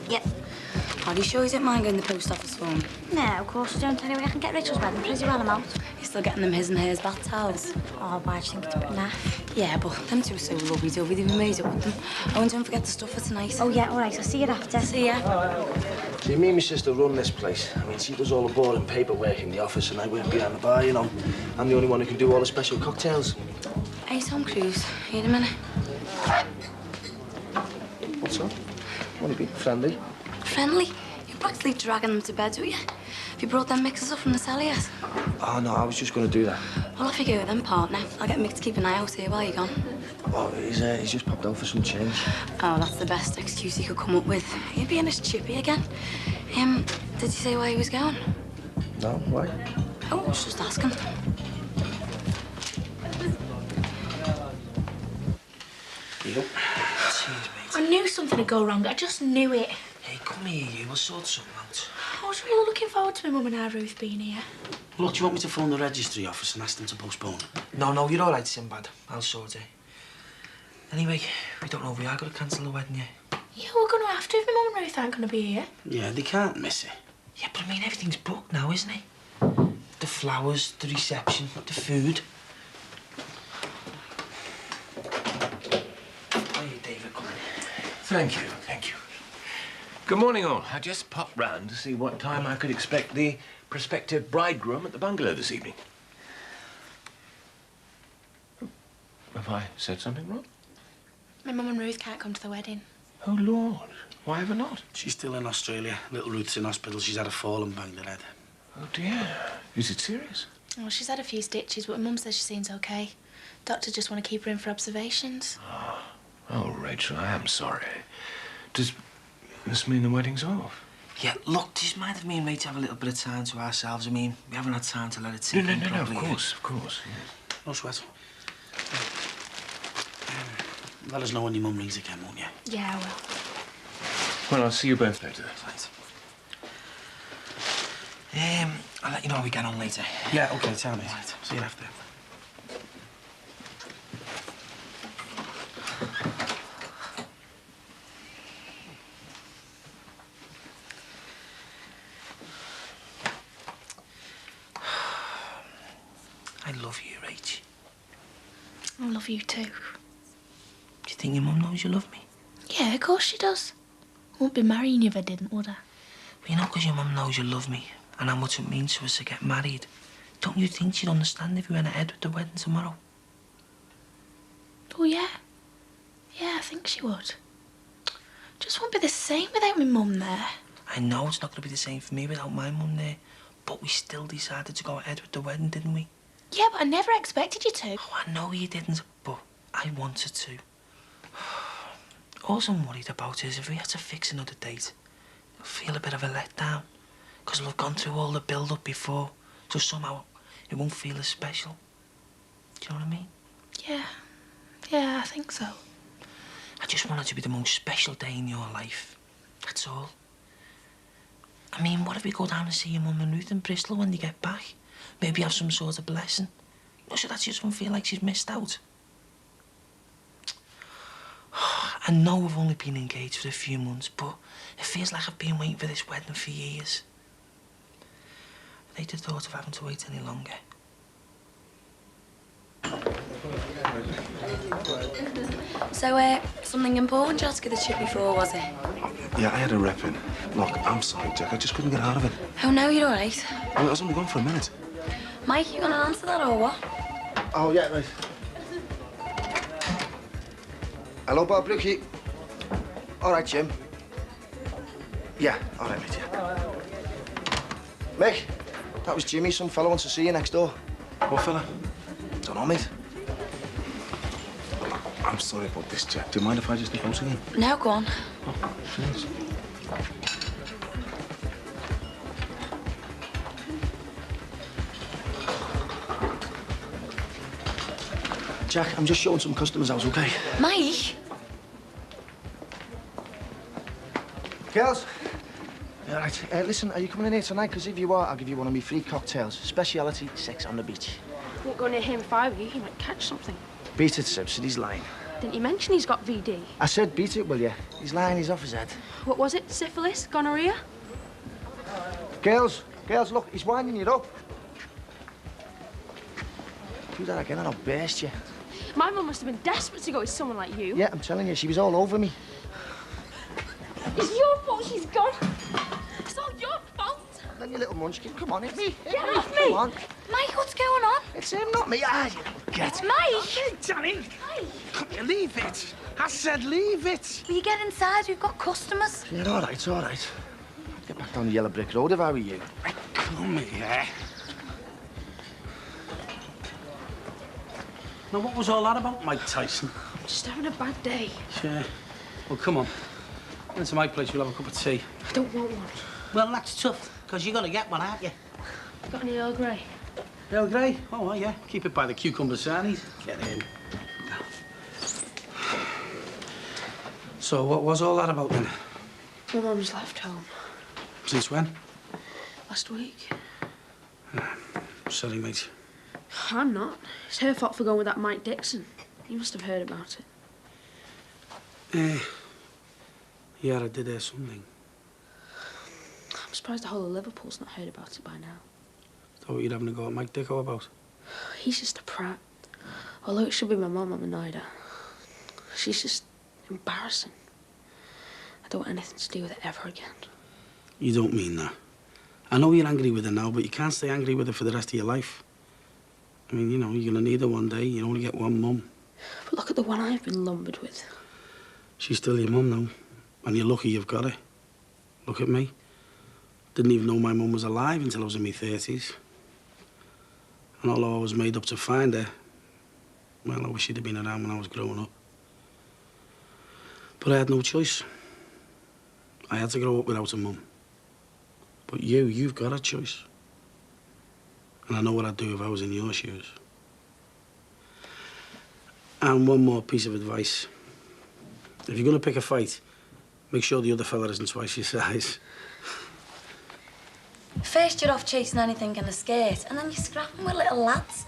Yep. Are you sure you don't mind going to the post office for me? No, of course I don't. Anyway, I can get Rachel's wedding pretty well, I'm out. You're still getting them his and hers bath towels. Oh, why do you think it's a bit naff? Yeah, but them two are so lovey-dovey, they've been made up with them. Oh, and don't forget the stuff for tonight. Oh, yeah, all right, I'll see you after. See ya. See, me and my sister run this place. I mean, she does all the boring paperwork in the office and I work behind the bar, you know. I'm the only one who can do all the special cocktails. Hey, Tom Cruise, here in a minute. What's up? Want to be friendly? Friendly? You're practically dragging them to bed, don't you? Have you brought them mixers up from the cellar yet? Oh, no, I was just going to do that. Well, off you go then, partner. I'll get Mick to keep an eye out here while you're gone. Oh, he's just popped out for some change. Oh, that's the best excuse he could come up with. He'd be in his chippy again. Did he say where he was going? No, why? Oh, I was just asking. you go. Cheers, mate. I knew something would go wrong. I just knew it. Hey, come here, you. We'll sort something out. I was really looking forward to my mum and our Ruth being here. Look, do you want me to phone the registry office and ask them to postpone it? No, you're all right, Sinbad. I'll sort it. Anyway, we don't know if we are going to cancel the wedding yet. Yeah, we're going to have to if my mum and Ruth aren't going to be here. Yeah, they can't miss it. Yeah, but I mean, everything's booked now, isn't it? The flowers, the reception, the food. Hiya, David, come in. Thank you, thank you. Good morning, all. I just popped round to see what time I could expect the prospective bridegroom at the bungalow this evening. Have I said something wrong? My mum and Ruth can't come to the wedding. Oh, Lord. Why ever not? She's still in Australia. Little Ruth's in hospital. She's had a fall and banged her head. Oh, dear. Is it serious? Well, she's had a few stitches, but my mum says she seems okay. Doctors just want to keep her in for observations. Oh, Rachel, I am sorry. Does this mean the wedding's off? Yeah, look, just mind if me and Rach have a little bit of time to ourselves. I mean, we haven't had time to let it sink in properly. Of course. Yes. No sweat. Let us know when your mum rings again, won't you? Yeah, I will. Well, I'll see you both later. Right. I'll let you know how we get on later. Yeah, OK, tell me. Right. See you after. I love you, Rach. I love you too. Do you think your mum knows you love me? Yeah, of course she does. I wouldn't be marrying you if I didn't, would I? Well, you know, because your mum knows you love me and how much it means to us to get married. Don't you think she'd understand if we went ahead with the wedding tomorrow? Oh, yeah. Yeah, I think she would. Just won't be the same without my mum there. I know it's not going to be the same for me without my mum there, but we still decided to go ahead with the wedding, didn't we? Yeah, but I never expected you to. Oh, I know you didn't, but I wanted to. All I'm worried about is if we had to fix another date, I'll feel a bit of a letdown. Because we've gone through all the build-up before, so somehow it won't feel as special. Do you know what I mean? Yeah, I think so. I just want it to be the most special day in your life. That's all. I mean, what if we go down and see your mum and Ruth in Bristol when they get back? Maybe have some sort of blessing. So that she just won't feel like she's missed out. I know we've only been engaged for a few months, but it feels like I've been waiting for this wedding for years. I hate the thought of having to wait any longer. So, something important you had to get the chip before, was it? Yeah, I had a rep in. Look, I'm sorry, Jack. I just couldn't get out of it. Oh, no, you're all right. I was only gone for a minute. Mike, you gonna answer that or what? Oh, yeah, right. Hello, Bob Brookie. All right, Jim. Yeah, all right, mate, yeah. Mick, that was Jimmy. Some fella wants to see you next door. What fella? Don't know, mate. I'm sorry about this, Jack. Do you mind if I just nip out again? No, go on. Oh, cheers. Jack, I'm just showing some customers out, OK? Mike? Girls? All right, listen, are you coming in here tonight? Because if you are, I'll give you one of my free cocktails. Speciality, sex on the beach. Won't go near him if I were you. He might catch something. Beat it, Sibs. He's lying. Didn't you mention he's got VD? I said beat it, will you? He's lying. He's off his head. What was it? Syphilis? Gonorrhea? Girls, look, he's winding you up. Do that again and I'll burst you. My mum must have been desperate to go with someone like you. Yeah, I'm telling you, she was all over me. It's your fault she's gone. It's all your fault. Then you little munchkin, come on, hit me. Get off me. Come on. Mike, what's going on? It's him, not me. Ah, you little get. Mike! Hey, Danny! Come here, leave it. I said leave it. Will you get inside? We've got customers. Yeah, all right, all right. Get back down the yellow brick road if I were you. Come here. Now, what was all that about, Mike Tyson? I'm just having a bad day. Sure. Well, come on. Into my place, we'll have a cup of tea. I don't want one. Well, that's tough, because you're going to get one, aren't you? Got any Earl Grey? Earl Grey? Oh, well, yeah. Keep it by the cucumber sarnies. Get in. So what was all that about then? My mum's left home. Since when? Last week. Sorry, mate. I'm not. It's her fault for going with that Mike Dixon. You must have heard about it. Yeah, I did hear something. I'm surprised the whole of Liverpool's not heard about it by now. Thought you'd having a go at Mike Dicko about. He's just a prat. Although it should be my mum, I'm annoyed at. She's just embarrassing. I don't want anything to do with it ever again. You don't mean that. I know you're angry with her now, but you can't stay angry with her for the rest of your life. I mean, you know, you're gonna need her one day. You only get one mum. But look at the one I've been lumbered with. She's still your mum now, and you're lucky you've got her. Look at me. Didn't even know my mum was alive until I was in my 30s. And although I was made up to find her, well, I wish she'd have been around when I was growing up. But I had no choice. I had to grow up without a mum. But you've got a choice. And I know what I'd do if I was in your shoes. And one more piece of advice. If you're gonna pick a fight, make sure the other fella isn't twice your size. First you're off chasing anything in a skirt, and then you're scrapping with little lads.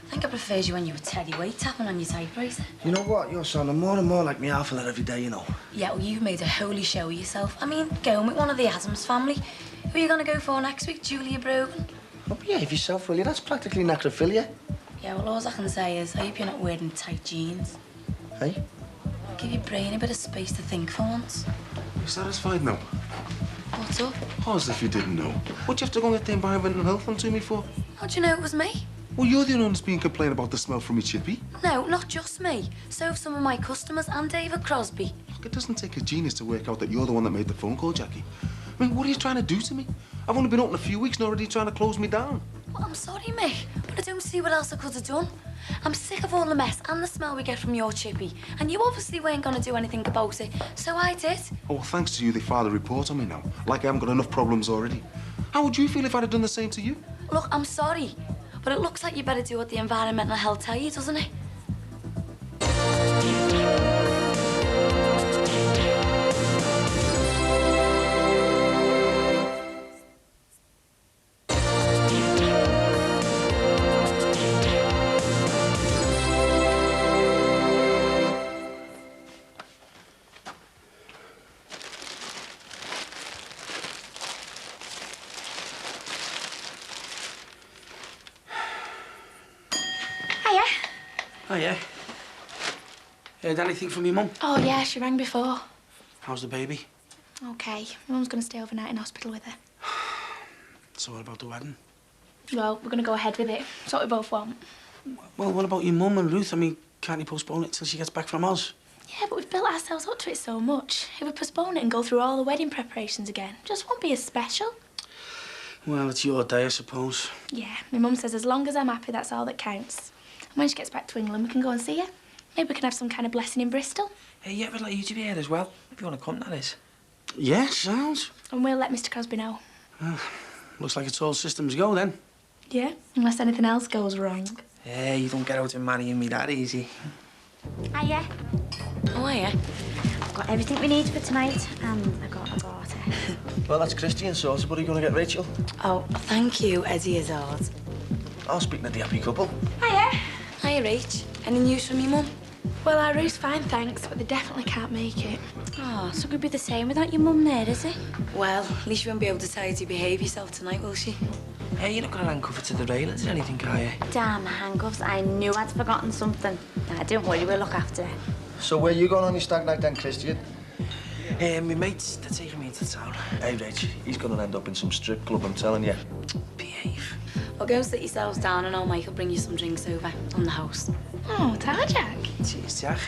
I think I preferred you when you were Teddy White tapping on your typewriter. You know what? You're sounding more and more like me alpha every day, you know. Yeah, well, you've made a holy show of yourself. I mean, going with one of the Adams family. Who are you going to go for next week, Julia Brogan? Oh, behave yourself, will you? That's practically necrophilia. Yeah, well, all I can say is, I hope you're not wearing tight jeans. Hey? Give your brain a bit of space to think for once. You satisfied now? What's up? Oh, as if you didn't know. What'd you have to go and get the environmental health onto me for? How'd you know it was me? Well, you're the one who's been complaining about the smell from your chippy. No, not just me. So have some of my customers and David Crosby. Look, it doesn't take a genius to work out that you're the one that made the phone call, Jackie. I mean, what are you trying to do to me? I've only been open a few weeks and already trying to close me down. Well, I'm sorry, Mick, but I don't see what else I could have done. I'm sick of all the mess and the smell we get from your chippy, and you obviously weren't going to do anything about it, so I did. Oh, well, thanks to you, they filed a report on me now. Like I haven't got enough problems already. How would you feel if I'd have done the same to you? Look, I'm sorry, but it looks like you better do what the environmental health tell you, doesn't it? Oh, yeah? Heard anything from your mum? Oh, yeah, she rang before. How's the baby? OK. My mum's going to stay overnight in hospital with her. So what about the wedding? Well, we're going to go ahead with it. It's what we both want. Well, what about your mum and Ruth? I mean, can't you postpone it till she gets back from Oz? Yeah, but we've built ourselves up to it so much. If we postpone it and go through all the wedding preparations again, it just won't be as special. Well, it's your day, I suppose. Yeah, my mum says as long as I'm happy, that's all that counts. And when she gets back to England, we can go and see her. Maybe we can have some kind of blessing in Bristol. Hey, yeah, we'd like you to be here as well, if you want to come, that is. Yeah, sounds. And we'll let Mr Crosby know. Looks like it's all systems go, then. Yeah, unless anything else goes wrong. Yeah, you don't get out of marrying me that easy. Hiya. Oh, yeah. I've got everything we need for tonight, and I got a daughter. Well, that's Christian sorted, but are you going to get Rachel? Oh, thank you, Eddie Izzard. I'll speak to the happy couple. Hiya. Hiya, Rach. Any news from your mum? Well, our roof's fine, thanks, but they definitely can't make it. Oh, so it could be the same without your mum there, is it? Well, at least you won't be able to tell you to behave yourself tonight, will she? Hey, you're not going to hand cover to the railings or anything, are you? Damn the handcuffs. I knew I'd forgotten something. Nah, don't worry, we'll look after it. So where you going on your stag night then, Christian? My mates, they're taking me into town. Hey, Rach, he's going to end up in some strip club, I'm telling you. Behave. Well, go sit yourselves down and old Mike will bring you some drinks over on the house. Oh, ta, Jack. Cheers, Jack.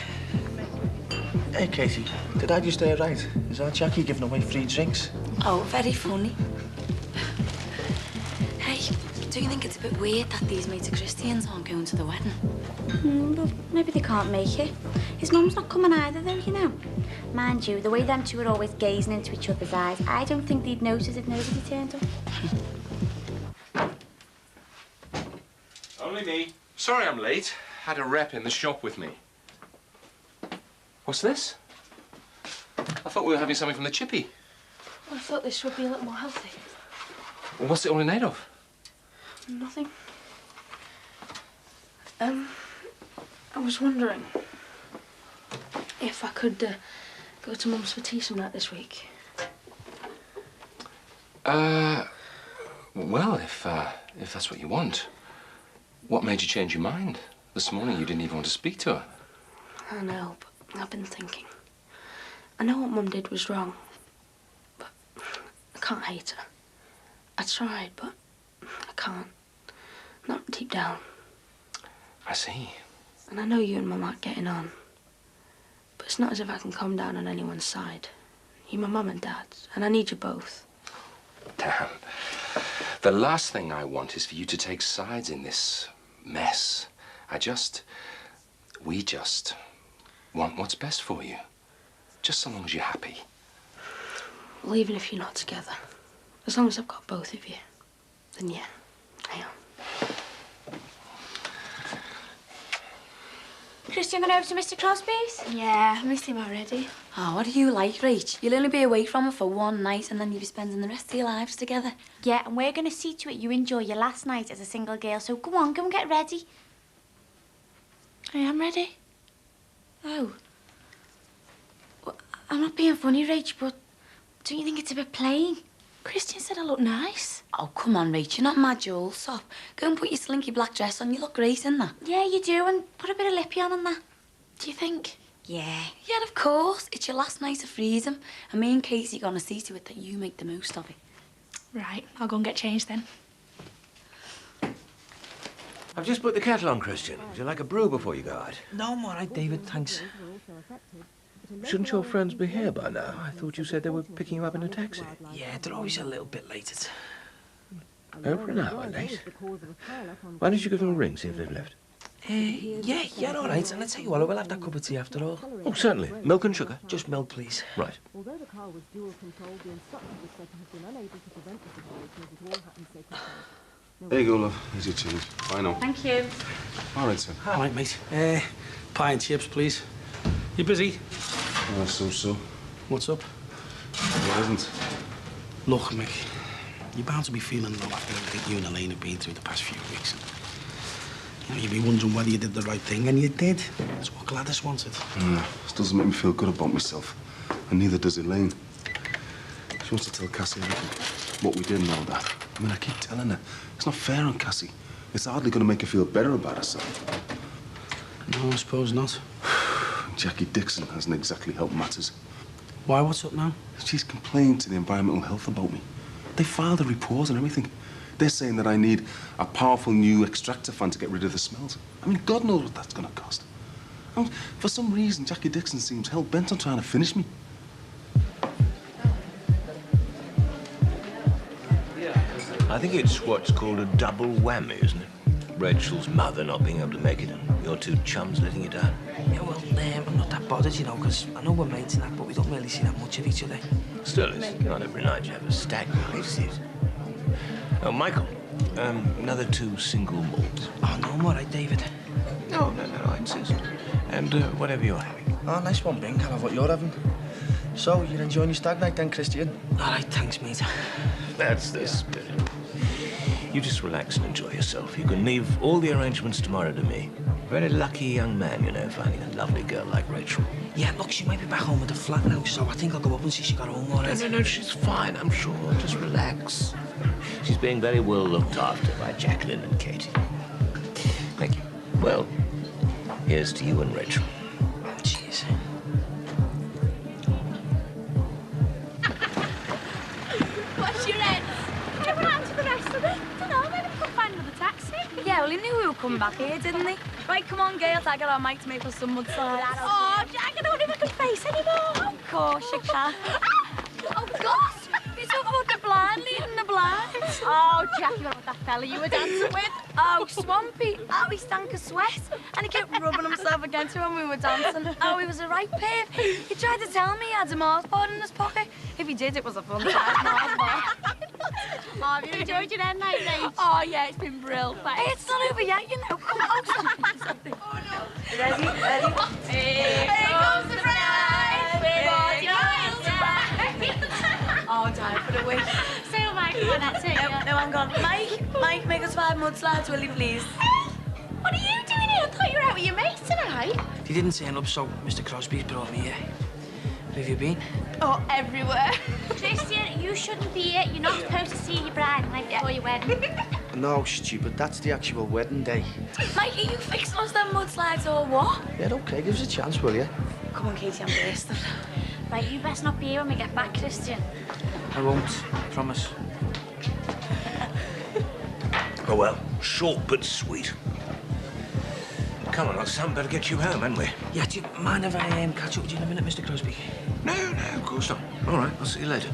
Hey, Katie, did I just hear right? Is our Jackie giving away free drinks? Oh, very funny. Hey, do you think it's a bit weird that these mates of Christians aren't going to the wedding? Well, maybe they can't make it. His mum's not coming either, though, you know. Mind you, the way them two are always gazing into each other's eyes, I don't think they'd notice if nobody turned up. Only me. Sorry I'm late. Had a rep in the shop with me. What's this? thought we were having something from the chippy. Well, I thought this would be a little more healthy. Well, what's it all made of? Nothing. I was wondering if I could go to Mum's for tea some night this week. Well, if that's what you want. What made you change your mind? This morning you didn't even want to speak to her. I know, but I've been thinking. I know what Mum did was wrong, but I can't hate her. I tried, but I can't. Not deep down. I see. And I know you and Mum aren't getting on, but it's not as if I can come down on anyone's side. You're my mum and dad, and I need you both. Damn. The last thing I want is for you to take sides in this mess. We just want what's best for you. Just so long as you're happy. Well, even if you're not together, as long as I've got both of you, then yeah, I am. Christian, going over to Mr. Crosby's? Yeah, I missed him already. Oh, what do you like, Rach? You'll only be away from her for one night and then you'll be spending the rest of your lives together. Yeah, and we're going to see to it you enjoy your last night as a single girl, so go on, go and get ready. I am ready. Oh. Well, I'm not being funny, Rach, but don't you think it's a bit plain? Christian said I look nice. Oh, come on, Rach, you're not mad, Joel. Stop. Go and put your slinky black dress on. You look great in that. Yeah, you do, and put a bit of lippy on and that. Do you think? Yeah. Yeah, of course. It's your last night of freedom. And me and Casey are going to see to it that you make the most of it. Right, I'll go and get changed then. I've just put the kettle on, Christian. Would you like a brew before you go out? No, I'm all right, David, thanks. Shouldn't your friends be here by now? I thought you said they were picking you up in a taxi. Yeah, they're always a little bit late. Over an hour late? Why don't you give them a ring, see if they've left? Yeah, all right. And I tell you what, I will have that cup of tea after all. Oh, certainly. Milk and sugar? Just milk, please. Right. Although the car was dual-controlled, the instructor was said to have been unable to prevent the situation as it all happened so quickly. There you go, love. Here's your change. Bye now. Thank you. All right, sir. All right, mate. Pie and chips, please. You busy? So. What's up? What isn't? Look, Mick, you're bound to be feeling low after everything you and Elaine have been through the past few weeks. You know, you'd be wondering whether you did the right thing, and you did. That's what Gladys wanted. This doesn't make me feel good about myself, and neither does Elaine. She wants to tell Cassie everything, what we did and all that. I mean, I keep telling her, it's not fair on Cassie. It's hardly going to make her feel better about herself. No, I suppose not. Jackie Dixon hasn't exactly helped matters. Why? What's up now? She's complained to the environmental health about me. They filed a report and everything. They're saying that I need a powerful new extractor fan to get rid of the smells. I mean, God knows what that's going to cost. And for some reason, Jackie Dixon seems hell-bent on trying to finish me. I think it's what's called a double whammy, isn't it? Rachel's mother not being able to make it and your two chums letting you down. Yeah, well, I'm not that bothered, you know, because I know we're mates and that, but we don't really see that much of each other. Still, it's not every night you have a stag night, is it? Oh, Michael, another 2 single malts. Oh, no, I'm all right, David. No, I insist. And whatever you're having. Oh, nice one, Bing. I'll have what you're having. So, you're enjoying your stag night then, Christian? All right, thanks, mate. That's the spirit. You just relax and enjoy yourself. You can leave all the arrangements tomorrow to me. Very lucky young man, you know, finding a lovely girl like Rachel. Yeah, look, she might be back home at the flat now, so I think I'll go up and see she got home all right. No, she's fine, I'm sure. Just relax. She's being very well looked after by Jacqueline and Katie. Thank you. Well, here's to you and Rachel. Cheers. What's your head? What happened to the rest of it? I don't know, maybe we could find another taxi. Yeah, well, he knew we were coming back here, didn't he? Right, come on, girls, I got our Mike to make us some mudslides. Oh, Jack, I don't even have a face anymore. Of course you can. Oh, gosh! You talk about the blind leading the blind. Oh, Jack, you know what that fella you were dancing with? Oh, Swampy. Oh, he stank of sweat. And he kept rubbing himself against her when we were dancing. Oh, he was a right perv. He tried to tell me he had a Mars bar in his pocket. If he did, it was a fun time, Mars bar. Oh, have you enjoyed your end night, Rach? Oh, yeah, it's been brilliant. Hey, it's not over yet, you know. Come on, something. Oh, no. Ready? Here comes the bride. that's it. No, hang on. Mike, make us 5 mudslides, will you, please? What are you doing here? I thought you were out with your mates tonight. They didn't turn up, so Mr. Crosby's brought me here. Where have you been? Oh, everywhere. Christian, you shouldn't be here. You're not supposed to see your bride the night before your wedding. No, stupid. That's the actual wedding day. Mike, are you fixing us them mudslides or what? Yeah, okay. Give us a chance, will you? Come on, Katie, I'm bursting. Right, you best not be here when we get back, Christian. I won't, promise. Oh, well, short but sweet. Come on, son, better get you home, haven't we? Yeah, do you mind if I catch up with you in a minute, Mr. Crosby? No, of course not. All right, I'll see you later.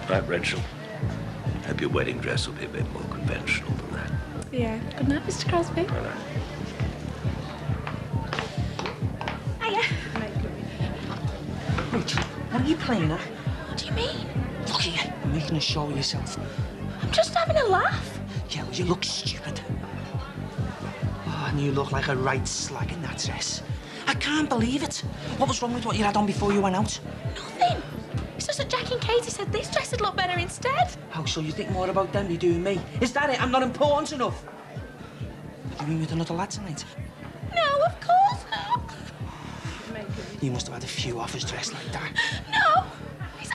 Right, Rachel. Hope your wedding dress will be a bit more conventional than that. Yeah. Good night, Mr. Crosby. All right. Hiya. Rachel, what are you playing at? What do you mean? Look here, you're making a show of yourself. I'm just having a laugh. Yeah, well, you look stupid. Oh, and you look like a right slag in that dress. I can't believe it. What was wrong with what you had on before you went out? Nothing. It's just that Jackie and Katie said this dress would look better instead. Oh, so you think more about them than you do me? Is that it? I'm not important enough? Are you in with another lad tonight? No, of course not. You must have had a few offers dressed like that. No.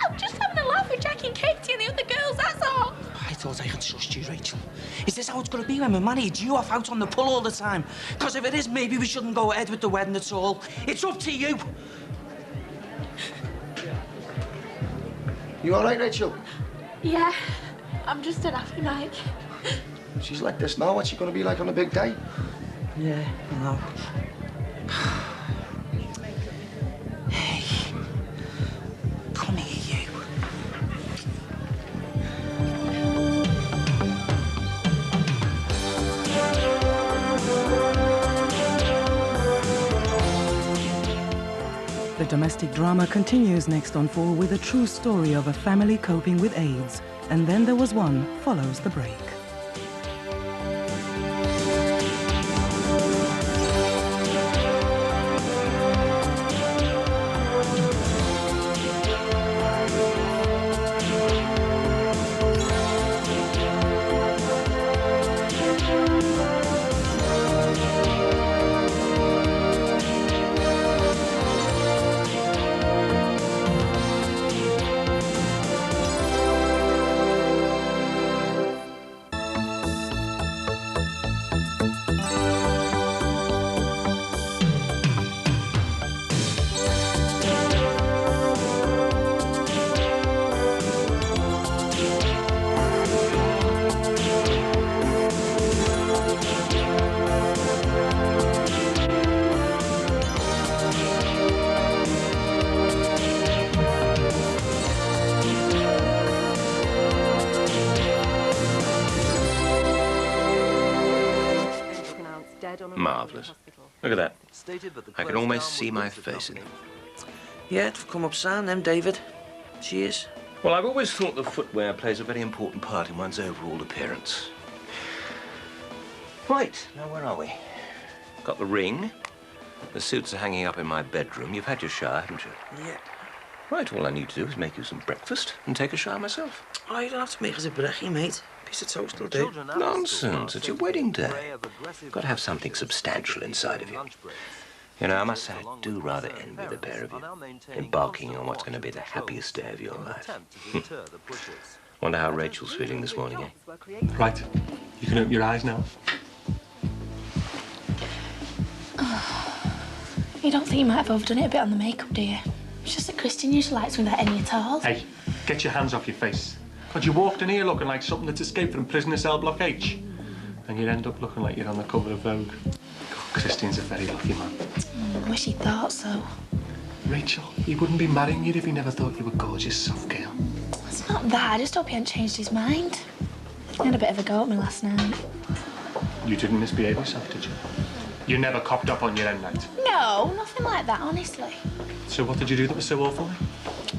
I'm just having a laugh with Jackie and Katie and the other girls, that's all. I thought I could trust you, Rachel. Is this how it's going to be when we're married? You off out on the pull all the time? Because if it is, maybe we shouldn't go ahead with the wedding at all. It's up to you. You all right, Rachel? Yeah. I'm just a happy Mike. She's like this now. What's she going to be like on a big day? Yeah, I know. Hey. Come here, you. The domestic drama continues next on 4 with a true story of a family coping with AIDS. And Then There Was One follows the break. Marvellous. Look at that. I can almost see my face in it. Yeah, it'll come up sound, then, David. Cheers. Well, I've always thought the footwear plays a very important part in one's overall appearance. Right, now where are we? Got the ring. The suits are hanging up in my bedroom. You've had your shower, haven't you? Yeah. Right, all I need to do is make you some breakfast and take a shower myself. Oh, you don't have to make us a brekkie, mate. Piece of toast will do. Nonsense. It's your wedding day. You've got to have something substantial inside of you. You know, I must say, I do rather envy the pair of you, embarking on what's going to be the happiest day of your life. Wonder how Rachel's feeling this morning, eh? Right. You can open your eyes now. You don't think you might have overdone it a bit on the makeup, do you? It's just that Christian usually likes me without any at all. Hey, get your hands off your face. God, you walked in here looking like something that's escaped from prisoner cell block H. And you'd end up looking like you're on the cover of Vogue. God, Christian's a very lucky man. I wish he thought so. Rachel, he wouldn't be marrying you if he never thought you were gorgeous, soft girl. It's not that. I just hope he hadn't changed his mind. He had a bit of a go at me last night. You didn't misbehave yourself, did you? You never copped up on your own night. No, nothing like that, honestly. So what did you do that was so awful?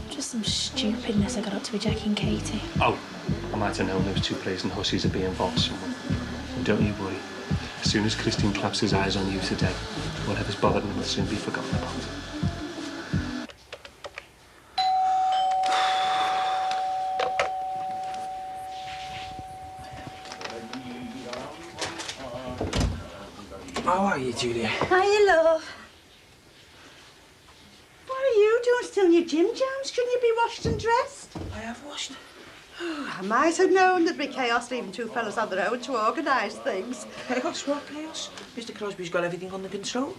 Just some stupidness I got up to with Jackie and Katie. Oh, I might have known those two blazing hussies would be involved somewhere. And don't you worry. As soon as Christian claps his eyes on you today, whatever's bothered him will soon be forgotten about. How are you, Julia? Hiya, love. What are you doing still in your gym jams? Shouldn't you be washed and dressed? I have washed. I might have known there'd be chaos leaving two fellas on their own to organise things. Chaos? What chaos? Mr. Crosby's got everything under control.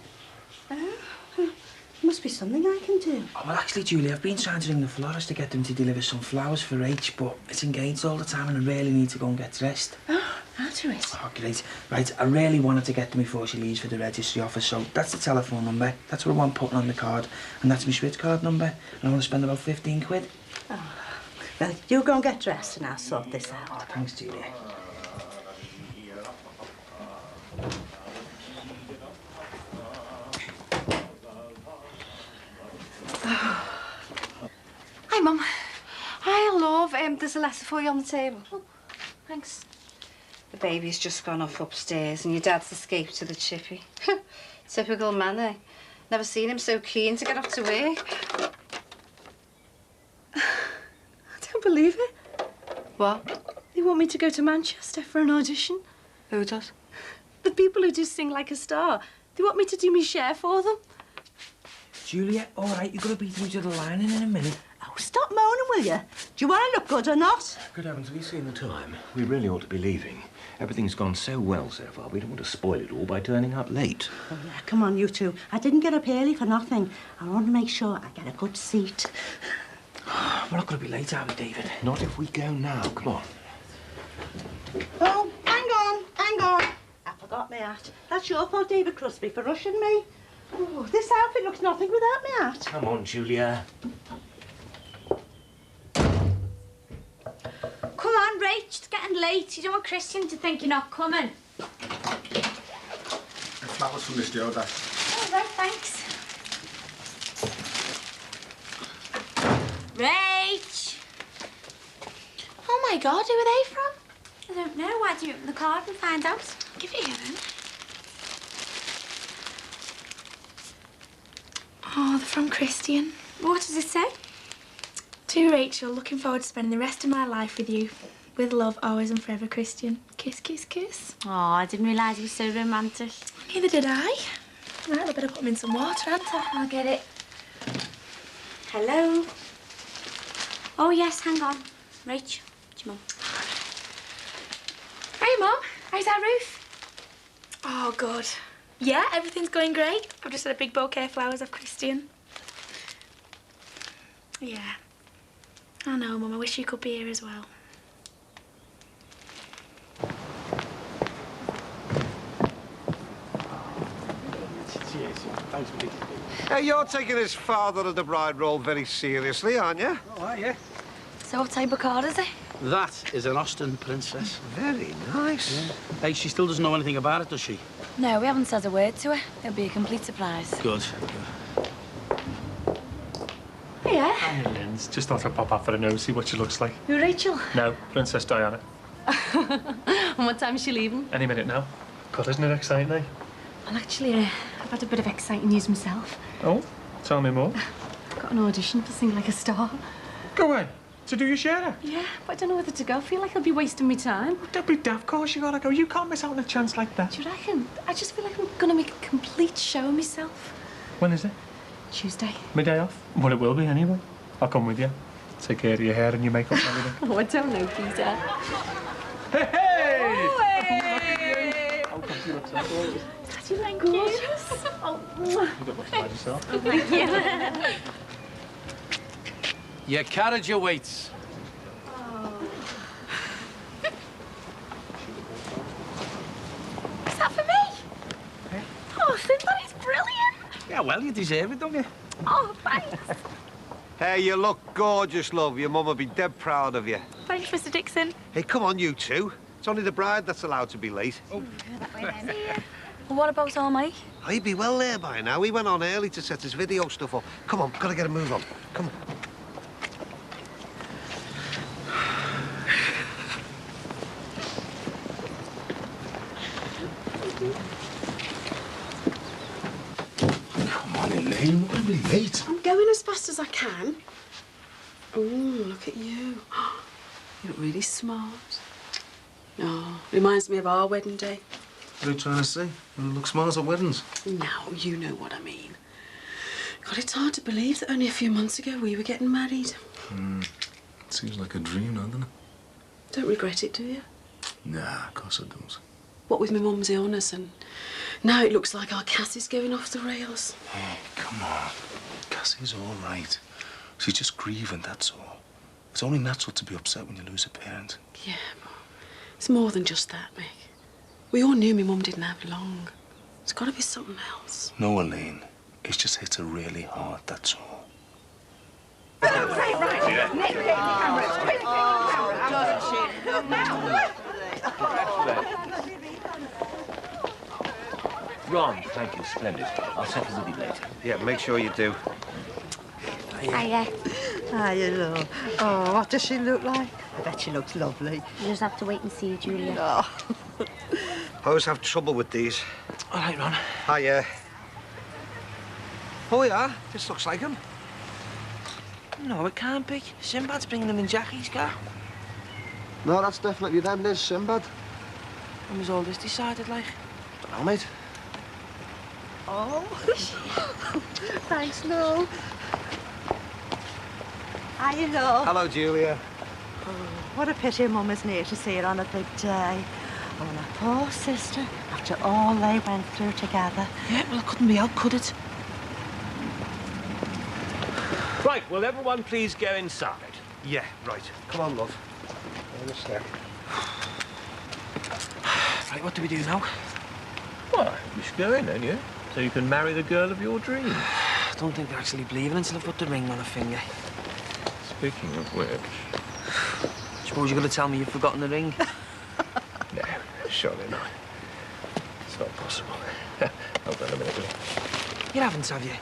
Must be something I can do. Oh, well, actually, Julie, I've been trying to ring the florist to get them to deliver some flowers for H, but it's engaged all the time and I really need to go and get dressed. Oh, I'll do it. Oh, great. Right, I really wanted to get them before she leaves for the registry office, so that's the telephone number. That's what I want putting on the card. And that's my switch card number. And I want to spend about 15 quid. Oh. Well, you go and get dressed and I'll sort this out. Oh, thanks, Julia. Hi, Mum. Hi, love. There's a letter for you on the table. Oh, thanks. The baby's just gone off upstairs and your dad's escaped to the chippy. Typical man, eh? Never seen him so keen to get off to work. I don't believe it. What? They want me to go to Manchester for an audition. Who does? The people who do Sing Like a Star. They want me to do my share for them. Julia, all right, you've got to be through to the lining in a minute. Oh, stop moaning, will you? Do you want to look good or not? Good heavens, have you seen the time? We really ought to be leaving. Everything's gone so well so far. We don't want to spoil it all by turning up late. Oh, yeah, come on, you two. I didn't get up early for nothing. I want to make sure I get a good seat. We're not going to be late, are we, David? Not if we go now. Come on. Oh, hang on. I forgot my hat. That's your fault, David Crosby, for rushing me. Oh, this outfit looks nothing without my hat. Come on, Julia. Come on, Rach, it's getting late. You don't want Christian to think you're not coming. Flowers from Miss Yoda. All right, thanks. Rach! Oh my God, who are they from? I don't know. Why don't you open the card and find out? Give it here then. Oh, they're from Christian. What does it say? To Rachel, looking forward to spending the rest of my life with you. With love, always and forever, Christian. Kiss, kiss, kiss. Oh, I didn't realise he was so romantic. Neither did I. Right, I better put him in some water, hadn't I? I'll get it. Hello? Oh, yes, hang on. Rach, it's your mum. Hey, Mum. How's our roof? Oh, good. Yeah, everything's going great. I've just had a big bouquet of flowers off Christian. Yeah. I know, Mum. I wish you could be here as well. Hey, you're taking this father of the bride role very seriously, aren't you? Oh, yeah. So what type of card is it? That is an Austin princess. Very nice. Yeah. Hey, she still doesn't know anything about it, does she? No, we haven't said a word to her. It'll be a complete surprise. Good. Yeah. Hi, Lynn's. Just thought I'd pop up for a nose, see what she looks like. Who, Rachel? No, Princess Diana. And what time is she leaving? Any minute now. God, isn't it exciting, eh? Well, actually, I've had a bit of exciting news myself. Oh, tell me more. I've got an audition for Sing Like a Star. Go away. To do your share? Yeah, but I don't know whether to go. I feel like I'll be wasting my time. Don't be daft. Of course you gotta go. You can't miss out on a chance like that. Do you reckon? I just feel like I'm gonna make a complete show of myself. When is it? Tuesday. My day off? Well, it will be anyway. I'll come with you. Take care of your hair and your makeup and everything. Oh, I don't know, Peter. Hey! Hey! Oh, hey! Oh, God, you look so gorgeous. You look gorgeous. Oh, You don't look by yourself. oh, thank you. Your carriage awaits. Is that for me? Oh, that is brilliant. Yeah, well, you deserve it, don't you? Oh, thanks. Hey, you look gorgeous, love. Your mum will be dead proud of you. Thanks, Mr. Dixon. Hey, come on, you two. It's only the bride that's allowed to be late. Well, what about all Mike? Oh, he'd be well there by now. He went on early to set his video stuff up. Come on, gotta get a move on. Come on. Come on, Elaine, we're gonna be late. I'm going as fast as I can. Oh, look at you. You look really smart. Oh, reminds me of our wedding day. What are you trying to say? You look smart at weddings. Now, you know what I mean. God, it's hard to believe that only a few months ago we were getting married. Seems like a dream now, doesn't it? Don't regret it, do you? Nah, of course I don't. What with my mum's illness, and now it looks like our Cassie's going off the rails. Hey, come on. Cassie's all right. She's just grieving, that's all. It's only natural to be upset when you lose a parent. Yeah, but it's more than just that, Mick. We all knew my mum didn't have long. It's got to be something else. No, Elaine. It's just hit her really hard, that's all. Ron, thank you, splendid. I'll settle with you later. Yeah, make sure you do. Hiya. Hiya, love. Oh, what does she look like? I bet she looks lovely. You just have to wait and see, Julia. Oh. I always have trouble with these. All right, Ron. Hiya. Oh, yeah? This looks like him. No, it can't be. Sinbad's bringing them in Jackie's car. No, that's definitely them. There's Sinbad. When was all this decided, like? Don't know, mate. Oh. Thanks, love. Hiya, love. Hello, Julia. Oh, what a pity Mum isn't here to see her on a big day. Oh, my poor sister, after all they went through together. Yeah, well, it couldn't be out, could it? Right, will everyone please go inside? Yeah, right. Come on, love. In a step. Right, what do we do now? Well, you should go in, don't you? So you can marry the girl of your dreams. I don't think they actually believe it until I put the ring on her finger. Speaking of which... Suppose you're going to tell me you've forgotten the ring? No, surely not. It's not possible. Hold on a minute. You haven't, have you?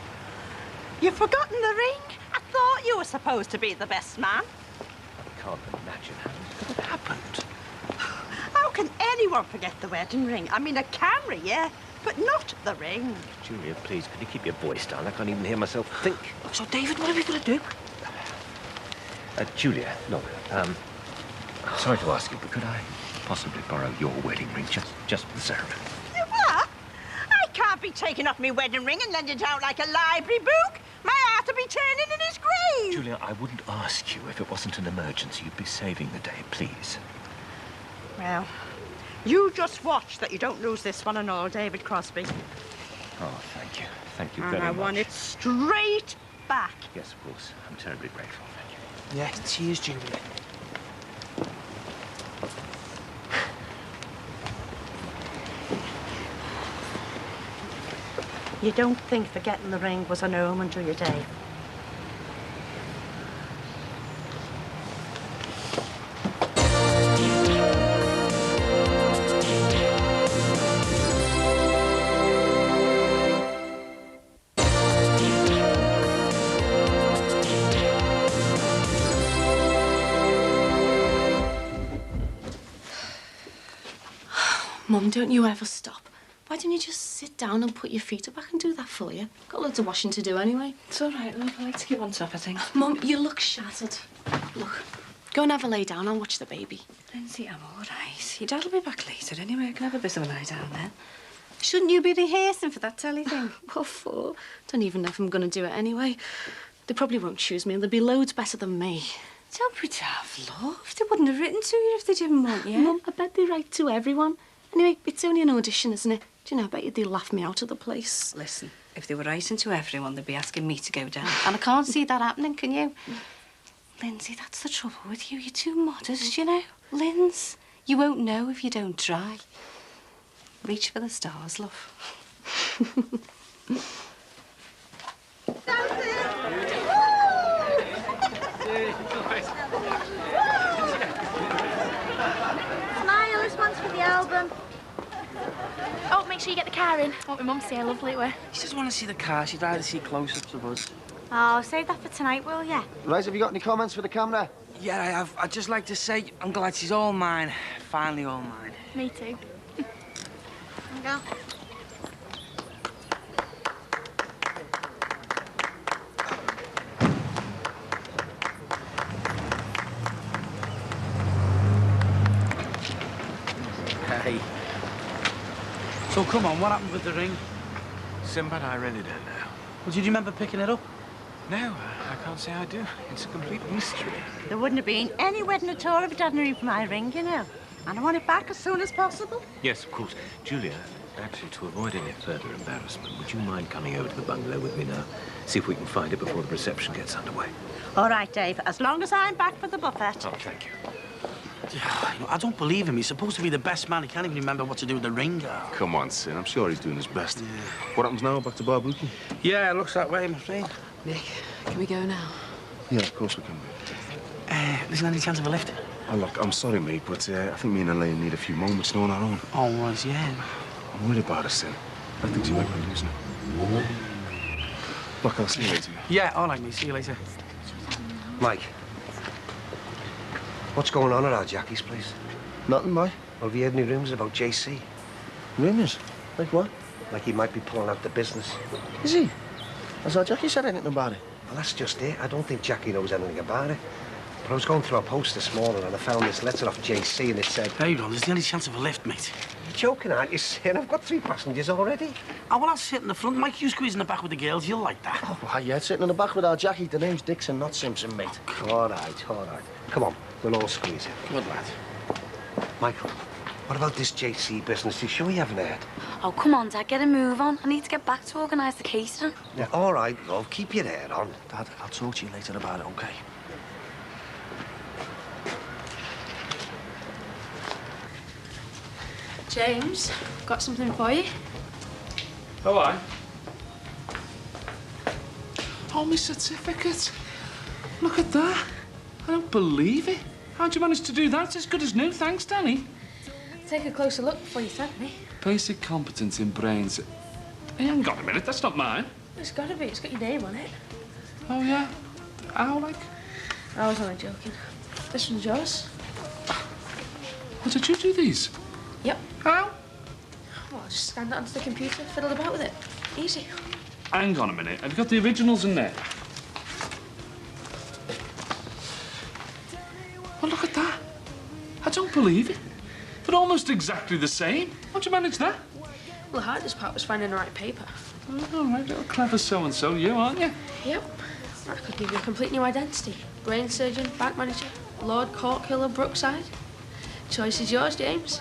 You've forgotten the ring? I thought you were supposed to be the best man. I can't imagine how it could have happened. How can anyone forget the wedding ring? I mean, a camera, yeah, but not the ring. Julia, please, could you keep your voice down? I can't even hear myself think. So, David, what are we going to do? Julia, look, sorry to ask you, but could I possibly borrow your wedding ring just for the ceremony? You what? I can't be taking off my wedding ring and lending it out like a library book. My heart will be turning in his grave. Julia, I wouldn't ask you if it wasn't an emergency. You'd be saving the day, please. Well, you just watch that you don't lose this one and all, David Crosby. Oh, thank you. Thank you And very I much. want it straight back. Yes, of course. I'm terribly grateful. Thank you. Yeah, cheers, Julia. You don't think forgetting the ring was an omen, do you, Dave? Mum, don't you ever stop. Why don't you just sit down and put your feet up? I can do that for you. Got loads of washing to do anyway. It's all right, love. I like to keep on top of things. Mum, you look shattered. Look, go and have a lay down. I'll watch the baby. Lindsay, I'm all right. Your dad will be back later anyway. I can have a bit of a lie down then. Shouldn't you be rehearsing for that telly thing? What for? Don't even know if I'm going to do it anyway. They probably won't choose me and they'll be loads better than me. Don't be daft, love. They wouldn't have written to you if they didn't want you. Mum, I bet they write to everyone. Anyway, it's only an audition, isn't it? Do you know, I bet you they'll laugh me out of the place. Listen, if they were writing to everyone, they'd be asking me to go down. And I can't see that happening, can you? Lindsay, that's the trouble with you. You're too modest, you know. Linz, you won't know if you don't try. Reach for the stars, love. Smile, this one's for the album. Oh, make sure you get the car in. I want my mum to see how lovely it were. She just want to see the car. She'd rather see close-ups of us. Oh, save that for tonight, will ya? Right, have you got any comments for the camera? Yeah, I have. I'd just like to say I'm glad she's all mine. Finally all mine. Me too. Go. Hey. So come on, what happened with the ring? Sinbad, I really don't know. Well, do you remember picking it up? No, I can't say I do. It's a complete mystery. There wouldn't have been any wedding at all if it hadn't been for my ring, you know. And I want it back as soon as possible. Yes, of course. Julia, actually, to avoid any further embarrassment, would you mind coming over to the bungalow with me now? See if we can find it before the reception gets underway. All right, Dave, as long as I'm back for the buffet. Oh, thank you. Yeah, you know, I don't believe him. He's supposed to be the best man. He can't even remember what to do with the ring. Come on, Sin. I'm sure he's doing his best. Yeah. What happens now? Back to bar booking? Yeah, it looks that way, I'm afraid. Nick, can we go now? Yeah, of course we can. Isn't there any chance of a lift? Oh, look, I'm sorry, mate, but I think me and Elaine need a few moments on our own. Oh, right, yeah. I'm worried about her, Sin. I think she might be losing it. Look, I'll see you later. Yeah, all right, mate. See you later. Mike, what's going on at our Jackie's place? Nothing, boy. Well, have you heard any rumours about JC? Rumours? Like what? Like he might be pulling out the business. Is he? Has our Jackie said anything about it? Well, that's just it. I don't think Jackie knows anything about it. But I was going through our post this morning and I found this letter off JC and it said... Hey, Ron, there's the only chance of a lift, mate. You're joking, aren't you, Sin? I've got 3 passengers already. Oh, well, I'll sit in the front. Mike, you squeeze in the back with the girls. You'll like that. Oh, why, yeah, sitting in the back with our Jackie. The name's Dixon, not Simpson, mate. All right, all right. Come on, we'll all squeeze in. Good lad. Michael, what about this JC business? You sure you haven't heard? Oh, come on, Dad, get a move on. I need to get back to organise the catering. Yeah, all right, love. Keep your hair on. Dad, I'll talk to you later about it, OK? James, got something for you. Oh, aye. Oh, my certificate. Look at that. I don't believe it. How'd you manage to do that? It's as good as new. Thanks, Danny. Take a closer look before you thank me. Basic competence in brains. Hey, hang on a minute. That's not mine. It's got to be. It's got your name on it. Oh, yeah? How, like? I was only joking. This one's yours. What, did you do these? Yep. How? Well, just scanned it onto the computer, fiddled about with it. Easy. Hang on a minute. Have you got the originals in there? Well, look at that. I don't believe it. They're almost exactly the same. How'd you manage that? Well, the hardest part was finding the right paper. Oh, all right, little clever so-and-so, you, aren't you? Yep. I could give you a complete new identity. Brain surgeon, bank manager, Lord Court Killer, Brookside. Choice is yours, James.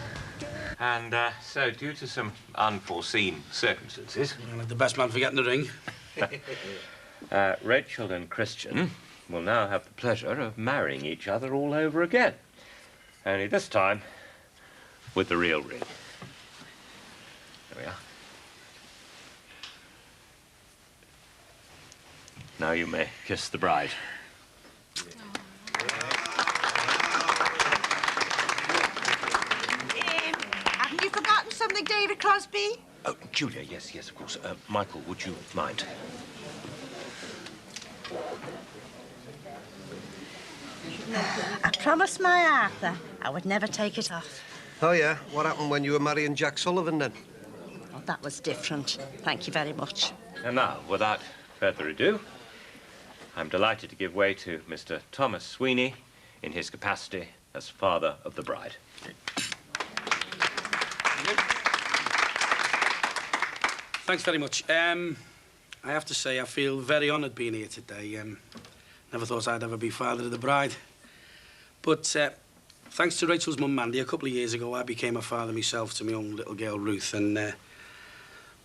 And so, due to some unforeseen circumstances... Like the best man for getting the ring. Rachel and Christian will now have the pleasure of marrying each other all over again. Only this time, with the real ring. There we are. Now you may kiss the bride. Haven't you forgotten something, David Crosby? Oh, Julia, yes, of course. Michael, would you mind? I promised my Arthur I would never take it off. Oh, yeah? What happened when you were marrying Jack Sullivan, then? Well, that was different. Thank you very much. And now, without further ado, I'm delighted to give way to Mr. Thomas Sweeney in his capacity as father of the bride. Thanks very much. I have to say I feel very honoured being here today. Never thought I'd ever be father of the bride. But thanks to Rachel's mum, Mandy, a couple of years ago, I became a father myself to my own little girl, Ruth. And,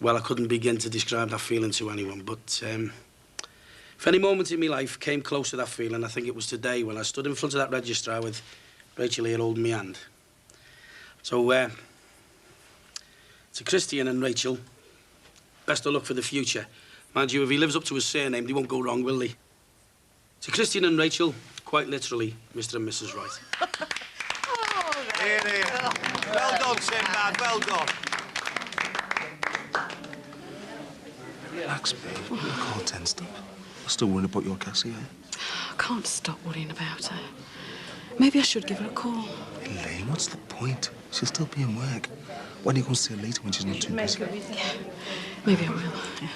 well, I couldn't begin to describe that feeling to anyone. But if any moment in my life came close to that feeling, I think it was today when I stood in front of that registrar with Rachel here holding my hand. So, to Christian and Rachel, best of luck for the future. Mind you, if he lives up to his surname, they won't go wrong, will they? To Christian and Rachel, quite literally, Mr. and Mrs. Wright. Here, here. Well done, Sinbad, well done. Relax, babe. Look all tensed up. I'm still worried about your Cassie, eh? I can't stop worrying about her. Maybe I should give her a call. Elaine, what's the point? She'll still be in work. Why don't you go and see her later when she's not too busy? Yeah, maybe I will, yeah.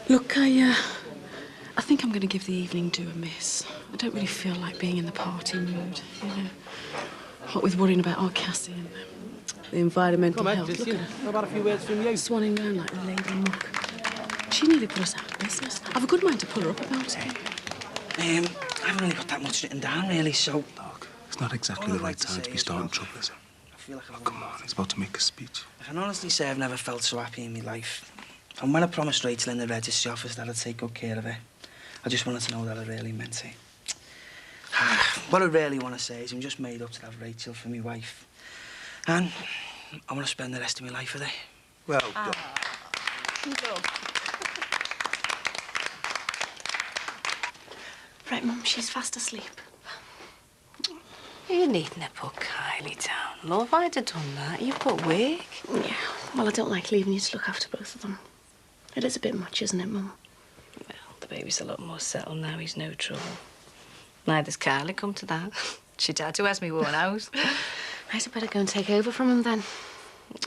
Look, I think I'm going to give the evening do a miss. I don't really feel like being in the party mood, you know. What with worrying about our Cassie and The environmental Come on, health. just Look you. at her. How about a few words from you? Swanning around like a lady muck. She nearly put us out of business. I've a good mind to pull her up about it. I haven't really got that much written down, really, so... It's not exactly the right time to be starting trouble, is it? I feel like I've... Come on, he's about to make a speech. I can honestly say I've never felt so happy in my life. And when I promised Rachel in the registry office that I'd take good care of her, I just wanted to know that I really meant it. What I really want to say is I'm just made up to have Rachel for my wife. And I want to spend the rest of my life with her. Well done. Right, Mum, she's fast asleep. You needn't have put Kylie down, love. I'd have done that. You've got work. Yeah, well, I don't like leaving you to look after both of them. It is a bit much, isn't it, Mum? Well, the baby's a lot more settled now. He's no trouble. Neither's Kylie, come to that. It's your dad who has me worn out. I'd better go and take over from him then.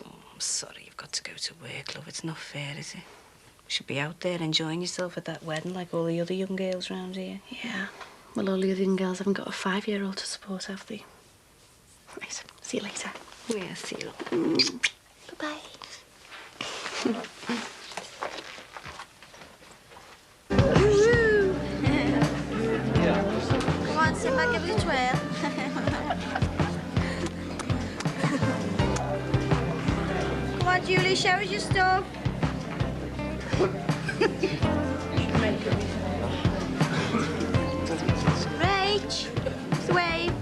Oh, I'm sorry you've got to go to work, love. It's not fair, is it? You should be out there enjoying yourself at that wedding like all the other young girls round here. Yeah. Well, all the other young girls haven't got a 5-year-old to support, have they? Right. See you later. Yeah, see you. Bye-bye. Come on, sit back, give us a twirl. Come on, Julie, show us your stuff. Rach, wave.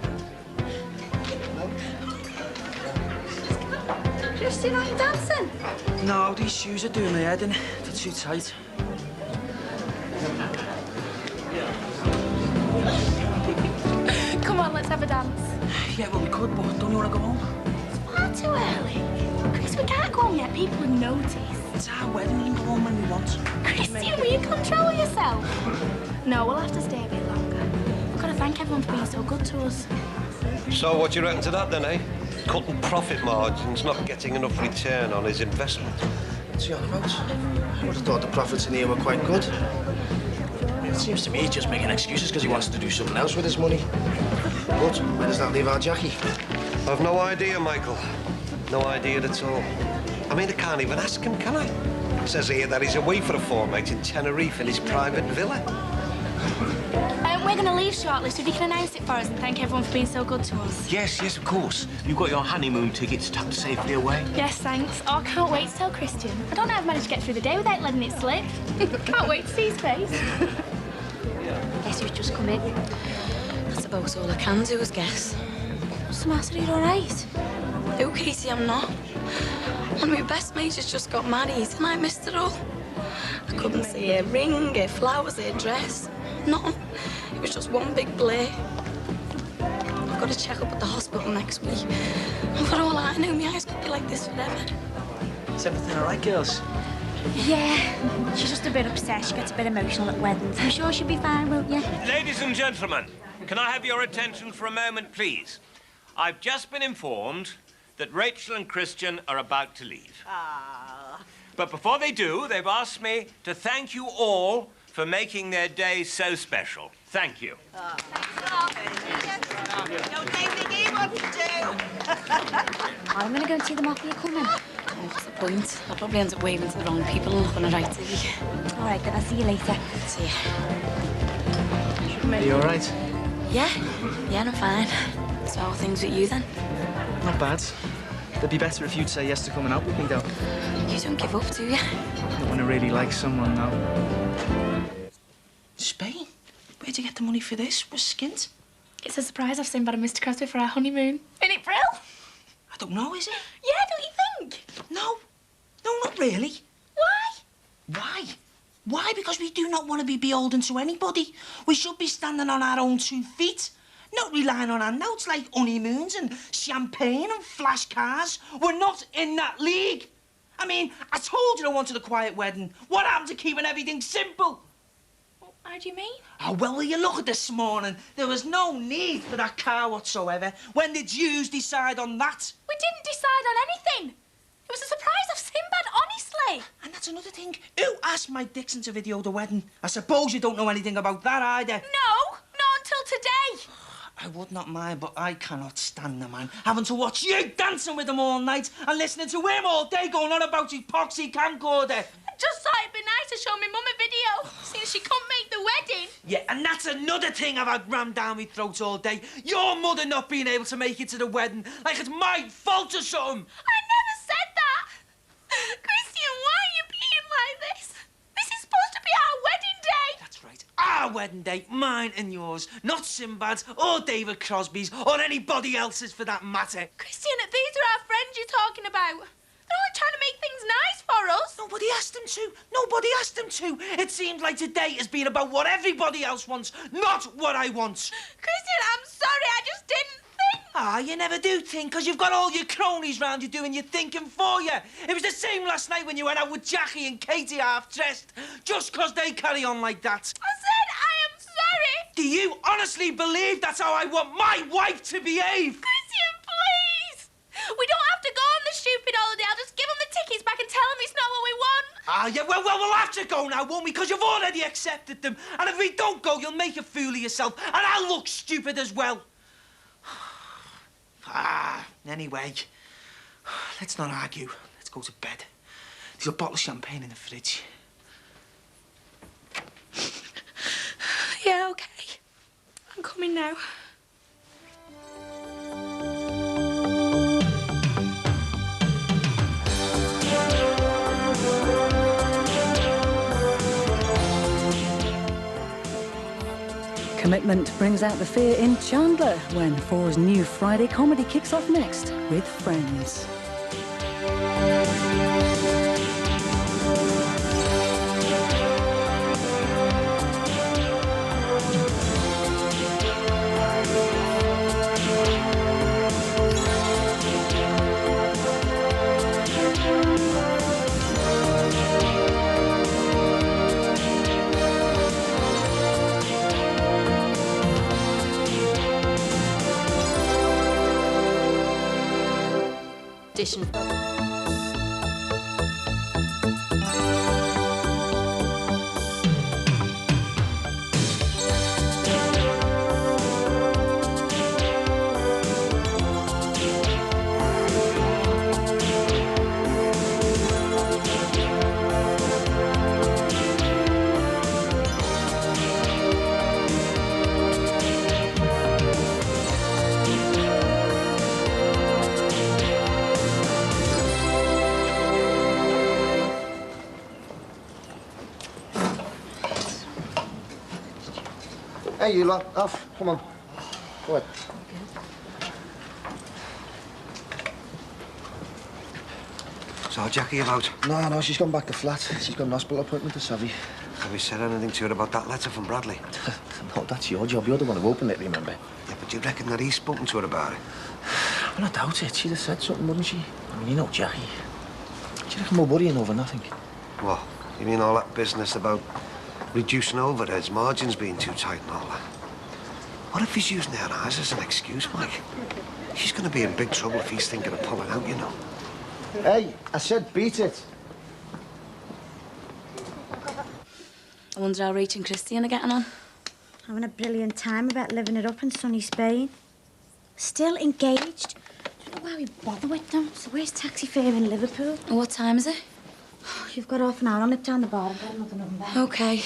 Christy, not dancing? No, these shoes are doing my head in. They're too tight. Come on, let's have a dance. Yeah, well, we could, but don't you want to go home? Far too early. Chris, we can't go home yet. People would notice. It's our wedding. We can go home when we want. Christine, will you control yourself? No, we'll have to stay a bit longer. We've got to thank everyone for being so good to us. So what do you reckon to that then, eh? Cutting profit margins, not getting enough return on his investment. What's he on about? I would have thought the profits in here were quite good. It seems to me he's just making excuses because he wants to do something else with his money. But where does that leave our Jackie? I've no idea, Michael. No idea at all. I mean, I can't even ask him, can I? It says here that he's away for a fortnight in Tenerife in his private villa. We're going to leave shortly, so if you can announce it for us and thank everyone for being so good to us. Yes, yes, of course. You've got your honeymoon tickets tucked safely away. Yes, thanks. Oh, I can't wait to tell Christian. I don't know how I've managed to get through the day without letting it slip. Can't wait to see his face. Guess who's just come in? That's about all I can do is guess. What's the matter? Are you all right? No, Katie, I'm not. One of my best mates has just got married and I missed it all. I couldn't see her ring, her flowers, her dress. Nothing. It was just one big blur. I've got to check up at the hospital next week. And for all I know, my eyes could be like this forever. Is everything all right, girls? Yeah. She's just a bit upset. She gets a bit emotional at weddings. I'm sure she'll be fine, won't you? Ladies and gentlemen, can I have your attention for a moment, please? I've just been informed that Rachel and Christian are about to leave. But before they do, they've asked me to thank you all for making their day so special. Thank you. I'm going to go and see them off. Are you coming? What's the point? I'll probably end up waving to the wrong people and not on the right TV. All right, then. I'll see you later. See you. Are you all right? Yeah? Yeah, I'm fine. So how are things with you, then? Not bad. It'd be better if you'd say yes to coming out with me, though. You don't give up, do you? Not when I really like someone, though. Spain? Where'd you get the money for this? We're skint. It's a surprise I've seen by Mr. Crosby for our honeymoon. Isn't it, Brill? I don't know, is it? Yeah, don't you think? No. No, not really. Why? Why? Why? Because we do not want to be beholden to anybody. We should be standing on our own 2 feet. Not relying on handouts like honeymoons and champagne and flash cars. We're not in that league. I mean, I told you I wanted a quiet wedding. What happened to keeping everything simple? How do you mean? Oh, well, will you look at this morning? There was no need for that car whatsoever. When did yous decide on that? We didn't decide on anything. It was a surprise of Sinbad, honestly. And that's another thing. Who asked Mike Dixon to video the wedding? I suppose you don't know anything about that either. No, not until today. would not mind, but I cannot stand the man. Having to watch you dancing with him all night and listening to him all day going on about his poxy camcorder. Just thought it'd be nice to show my mum a video, since she couldn't make the wedding. Yeah, and that's another thing I've had rammed down my throat all day. Your mother not being able to make it to the wedding, like it's my fault or something. I never said that. Christian, why are you being like this? This is supposed to be our wedding day. That's right. Our wedding day, mine and yours. Not Sinbad's or David Crosby's or anybody else's for that matter. Christian, these are our friends you're talking about. They're only trying to make things nice for us. Nobody asked them to. Nobody asked them to. It seemed like today has been about what everybody else wants, not what I want. Christian, I'm sorry, I just didn't think. Ah, you never do think, because you've got all your cronies round you doing your thinking for you. It was the same last night when you went out with Jackie and Katie half-dressed, just because they carry on like that. I said I am sorry. Do you honestly believe that's how I want my wife to behave? Christian, please. We don't have to go on the stupid holiday. I'll just give them the tickets back and tell them it's not what we want. Ah, yeah, well, we'll have to go now, won't we? Because you've already accepted them. And if we don't go, you'll make a fool of yourself. And I'll look stupid as well. Anyway, let's not argue. Let's go to bed. There's a bottle of champagne in the fridge. Yeah, okay. I'm coming now. Commitment brings out the fear in Chandler when Four's new Friday comedy kicks off next with Friends. Audition. Hey, you lot, off. Come on. Go ahead. So, Jackie about? No, she's gone back to flat. She's got an hospital appointment to Savvy. Have you said anything to her about that letter from Bradley? No, that's your job. You're the one who opened it, remember? Yeah, but you reckon that he's spoken to her about it? Well, I doubt it. She'd have said something, wouldn't she? I mean, you know Jackie. Do you reckon we're worrying over nothing? What? You mean all that business about reducing overheads, margins being too tight and all that? What if he's using their eyes as an excuse, Mike? She's going to be in big trouble if he's thinking of pulling out, you know. Hey, I said beat it. I wonder how Rach and Christian are getting on. Having a brilliant time about living it up in sunny Spain. Still engaged. Don't know why we bother with them. So where's taxi fare in Liverpool? What time is it? You've got half an hour. I'll nip down the bar and get another number. Okay.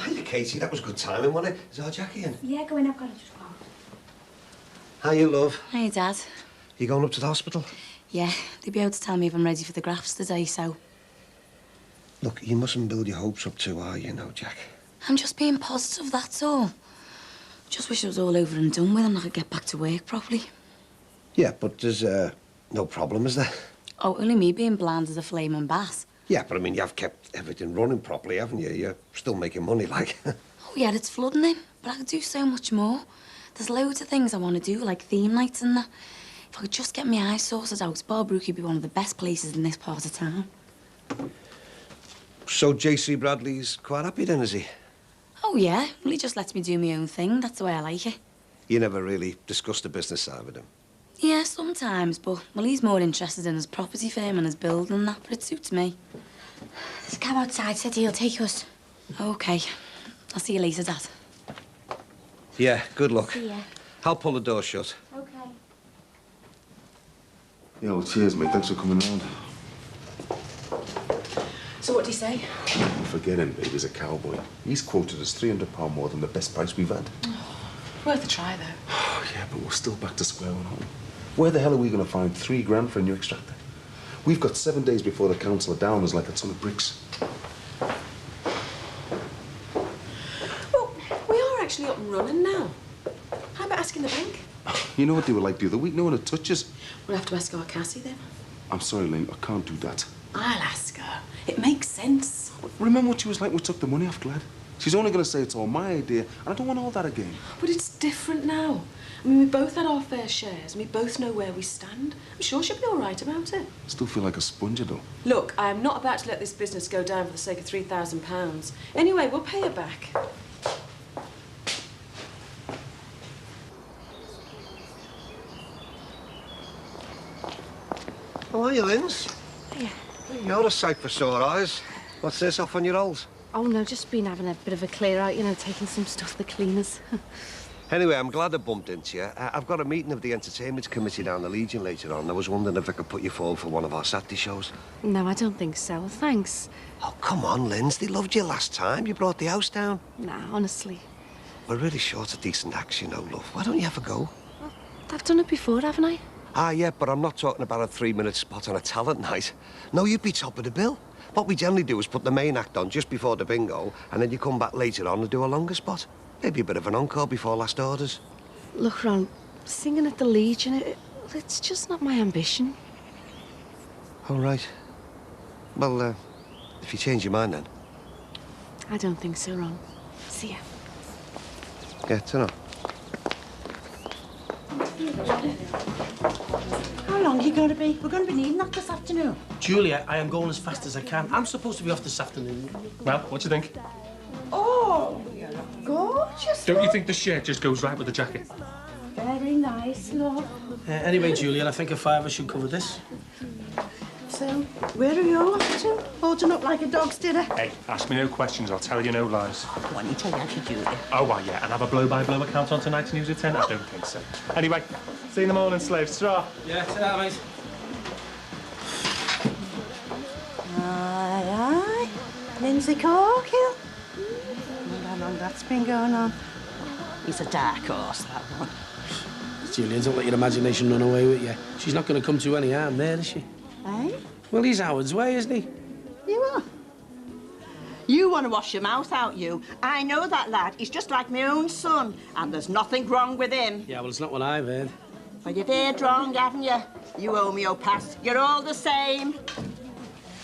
Hiya, Katie. That was good timing, wasn't it? Is our Jackie in? Yeah, go in. I've got to just go. Hiya, love. Hey, Dad. You going up to the hospital? Yeah, they'll be able to tell me if I'm ready for the grafts today, so... Look, you mustn't build your hopes up too high, you know, Jack. I'm just being positive, that's all. Just wish it was all over and done with and I could get back to work properly. Yeah, but there's no problem, is there? Oh, only me being bland as a flaming bat. Yeah, but I mean, you've kept everything running properly, haven't you? You're still making money, like. Oh, yeah, it's flooding in, but I could do so much more. There's loads of things I want to do, like theme nights and that. If I could just get my eyes sorted out, Barbrook would be one of the best places in this part of town. So J.C. Bradley's quite happy then, is he? Oh, yeah. Well, he just lets me do my own thing. That's the way I like it. You never really discussed the business side with him? Yeah, sometimes, but, well, he's more interested in his property firm and his building and that, but it suits me. There's a cab outside, said he'll take us. OK. I'll see you later, Dad. Yeah, good luck. See ya. I'll pull the door shut. Okay. Yeah, well, cheers, mate. Thanks for coming round. So what do you say? Forget him, babe. He's a cowboy. He's quoted as £300 more than the best price we've had. Worth a try, though. Yeah, but we're still back to square one, aren't we? Where the hell are we going to find £3 for a new extractor? We've got 7 days before the council are down. There's like a ton of bricks. Well, we are actually up and running now. How about asking the bank? You know what they were like the other week? No one would touch us. We'll have to ask our Cassie then. I'm sorry, Lynn. I can't do that. I'll ask her. It makes sense. Remember what she was like when we took the money off Glad? She's only going to say it's all my idea, and I don't want all that again. But it's different now. I mean, we both had our fair shares, and we both know where we stand. I'm sure she'll be all right about it. Still feel like a sponge, though. Look, I am not about to let this business go down for the sake of £3,000. Anyway, we'll pay her back. How are you, Linz? Yeah. You're a sight for sore eyes. What's this off on your rolls? Oh, no, just been having a bit of a clear out, you know, taking some stuff to the cleaners. Anyway, I'm glad I bumped into you. I've got a meeting of the entertainment committee down the Legion later on. I was wondering if I could put you forward for one of our Saturday shows. No, I don't think so. Thanks. Oh, come on, Linz. They loved you last time. You brought the house down. Nah, honestly. We're really short of decent acts, you know, love. Why don't you have a go? I've done it before, haven't I? Ah, yeah, but I'm not talking about a 3-minute spot on a talent night. No, you'd be top of the bill. What we generally do is put the main act on just before the bingo, and then you come back later on and do a longer spot. Maybe a bit of an encore before last orders. Look, Ron, singing at the Legion, it's just not my ambition. All right. Well, if you change your mind then. I don't think so, Ron. See ya. Yeah, ta-ra. How long are you going to be? We're going to be needing that this afternoon. Julia, I am going as fast as I can. I'm supposed to be off this afternoon. Well, what do you think? Oh, you look gorgeous. Don't you think the shirt just goes right with the jacket? Very nice, love. Anyway, Julian, I think a fiver should cover this. So, where are you off to? Holding up like a dog's dinner? Hey, ask me no questions, I'll tell you no lies. Go on, you tell Yankee Julia. Oh, well, yeah, and have a blow-by-blow account on tonight's News at 10? I don't think so. Anyway, see you in the morning, slaves. Ta-ra. Yeah, ta-ra, mate. Aye, aye. Lindsay Corkill. How long that's been going on? He's a dark horse, that one. Julian, don't let your imagination run away with you. She's not going to come to any harm there, is she? Eh? Well, he's Howard's way, isn't he? You are. You want to wash your mouth out, you. I know that lad. He's just like my own son, and there's nothing wrong with him. Yeah, well, it's not what I've heard. Well, you've heard wrong, haven't you? You homeopaths. You're all the same.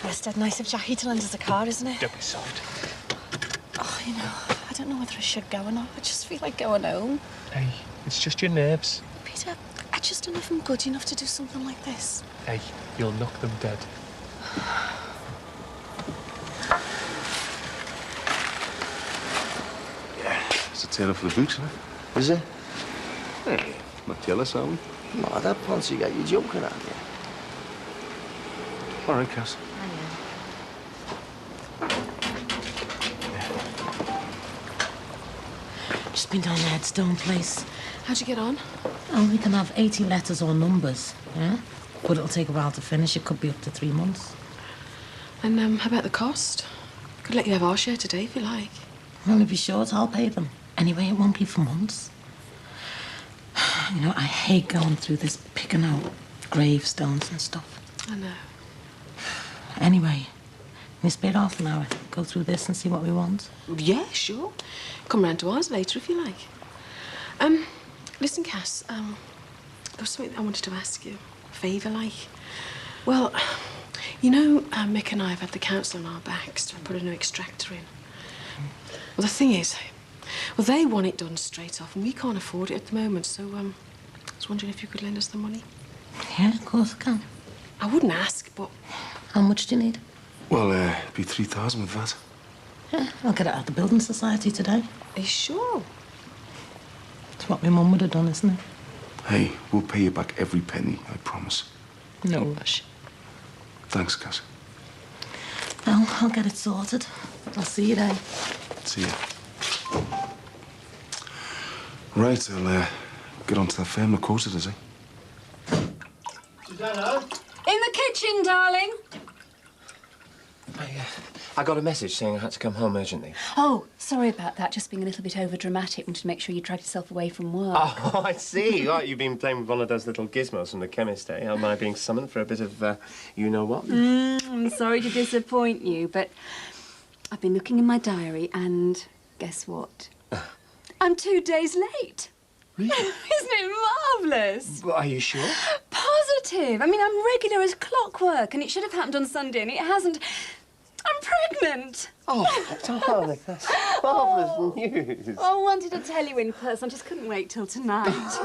It's dead nice of Jackie to lend us a car, isn't it? Don't be soft. Oh, you know, I don't know whether I should go or not. I just feel like going home. Hey, it's just your nerves. Peter, I just don't know if I'm good enough to do something like this. Hey, you'll knock them dead. It's a tailor for the boots, isn't it? Is it? Hey, not jealous, are we? No, that fancy get you joking at me. All right, Cass. Just been down the Headstone place. How'd you get on? Oh, we can have 80 letters or numbers, yeah? But it'll take a while to finish. It could be up to 3 months. And how about the cost? Could let you have our share today if you like. Well, if you're short, I'll pay them. Anyway, it won't be for months. You know, I hate going through this picking out gravestones and stuff. I know. Anyway, we spare half an hour. Go through this and see what we want. Yeah, sure. Come round to ours later if you like. Listen, Cass, there was something I wanted to ask you. A favour, like. Well, you know, Mick and I have had the council on our backs to put a new extractor in. Well, the thing is, well, they want it done straight off, and we can't afford it at the moment, so, I was wondering if you could lend us the money. Yeah, of course I can. I wouldn't ask, but... How much do you need? Well, it'd be 3,000 with that. Yeah, I'll get it out of the Building Society today. Are you sure? It's what my mum would have done, isn't it? Hey, we'll pay you back every penny, I promise. No rush. Thanks, Cass. Well, I'll get it sorted. I'll see you then. See ya. Right, I'll get on to that firm. Of course it is, eh? Susanna? In the kitchen, darling. I got a message saying I had to come home urgently. Oh, sorry about that. Just being a little bit over-dramatic. Wanted to make sure you dragged yourself away from work. Oh, I see. Right, you've been playing with one of those little gizmos from the chemist, eh? Am I being summoned for a bit of, you-know-what? I'm sorry to disappoint you, but I've been looking in my diary and guess what? I'm 2 days late. Really? Isn't it marvellous? Are you sure? Positive. I mean, I'm regular as clockwork, and it should have happened on Sunday, and it hasn't. I'm pregnant. Oh, darling, that's marvellous news. Oh, I wanted to tell you in person. I just couldn't wait till tonight.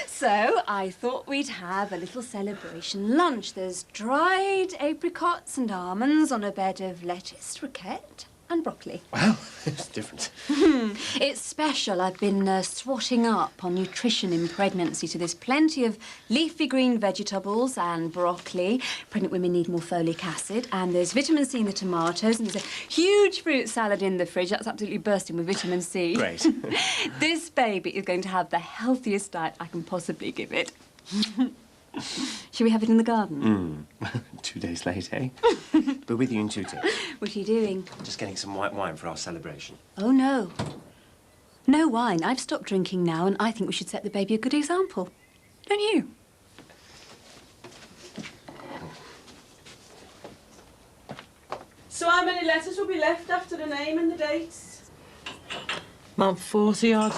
So I thought we'd have a little celebration lunch. There's dried apricots and almonds on a bed of lettuce, roquette, and broccoli. Well, it's different. It's special. I've been swatting up on nutrition in pregnancy, so there's plenty of leafy green vegetables and broccoli. Pregnant women need more folic acid, and there's vitamin C in the tomatoes, and there's a huge fruit salad in the fridge. That's absolutely bursting with vitamin C. Great. This baby is going to have the healthiest diet I can possibly give it. Shall we have it in the garden? 2 days late, eh? We're with you in 2 days. What are you doing? Just getting some white wine for our celebration. Oh, no. No wine. I've stopped drinking now, and I think we should set the baby a good example. Don't you? So how many letters will be left after the name and the dates? About 40 odd.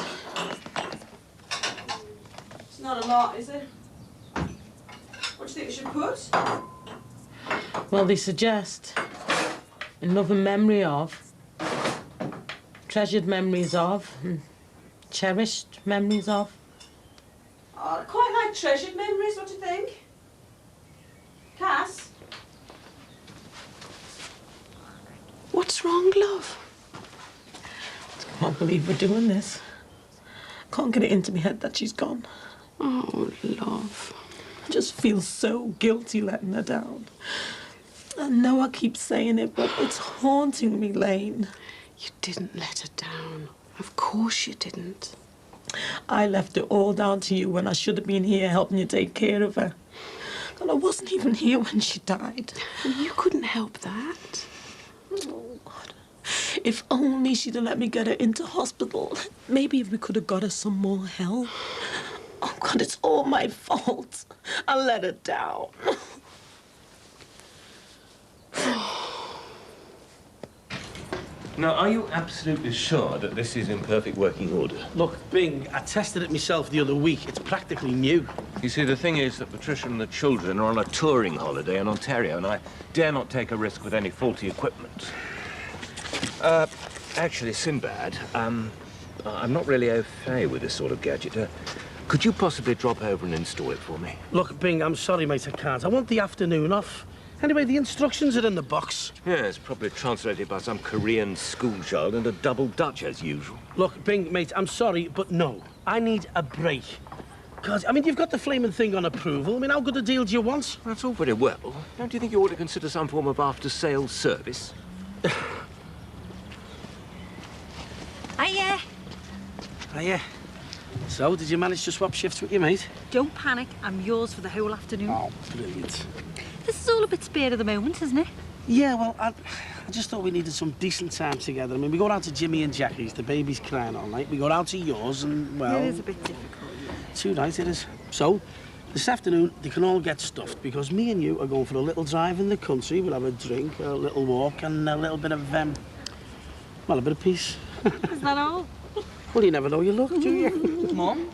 It's not a lot, is it? What do you think we should put? Well, they suggest in love and memory of, treasured memories of, and cherished memories of. Oh, I quite like treasured memories, what do you think? Cass? What's wrong, love? I can't believe we're doing this. I can't get it into my head that she's gone. Oh, love. I just feel so guilty letting her down. I know I keep saying it, but it's haunting me, Lane. You didn't let her down. Of course you didn't. I left it all down to you when I should have been here helping you take care of her. And I wasn't even here when she died. You couldn't help that. Oh, God. If only she'd have let me get her into hospital. Maybe if we could have got her some more help. Oh, God, it's all my fault. I let her down. Now, are you absolutely sure that this is in perfect working order? Look, Bing, I tested it myself the other week. It's practically new. You see, the thing is that Patricia and the children are on a touring holiday in Ontario, and I dare not take a risk with any faulty equipment. Actually, Sinbad, I'm not really au fait with this sort of gadget. Could you possibly drop over and install it for me? Look, Bing, I'm sorry, mate, I can't. I want the afternoon off. Anyway, the instructions are in the box. Yes, probably translated by some Korean schoolchild and a double Dutch, as usual. Look, Bing, mate, I'm sorry, but no. I need a break. God, I mean, you've got the flaming thing on approval. I mean, how good a deal do you want? That's all very well. Don't you think you ought to consider some form of after-sales service? Hiya. Hiya. So, did you manage to swap shifts with your mate? Don't panic. I'm yours for the whole afternoon. Oh, brilliant. This is all a bit spare at the moment, isn't it? Yeah, well, I just thought we needed some decent time together. I mean, we go out to Jimmy and Jackie's, the baby's crying all night. We go out to yours and, well... It is a bit difficult, yeah. Too right, it is. So, this afternoon, they can all get stuffed because me and you are going for a little drive in the country. We'll have a drink, a little walk and a little bit of, well, a bit of peace. Is that all? Well, you never know your luck, do you? Mum?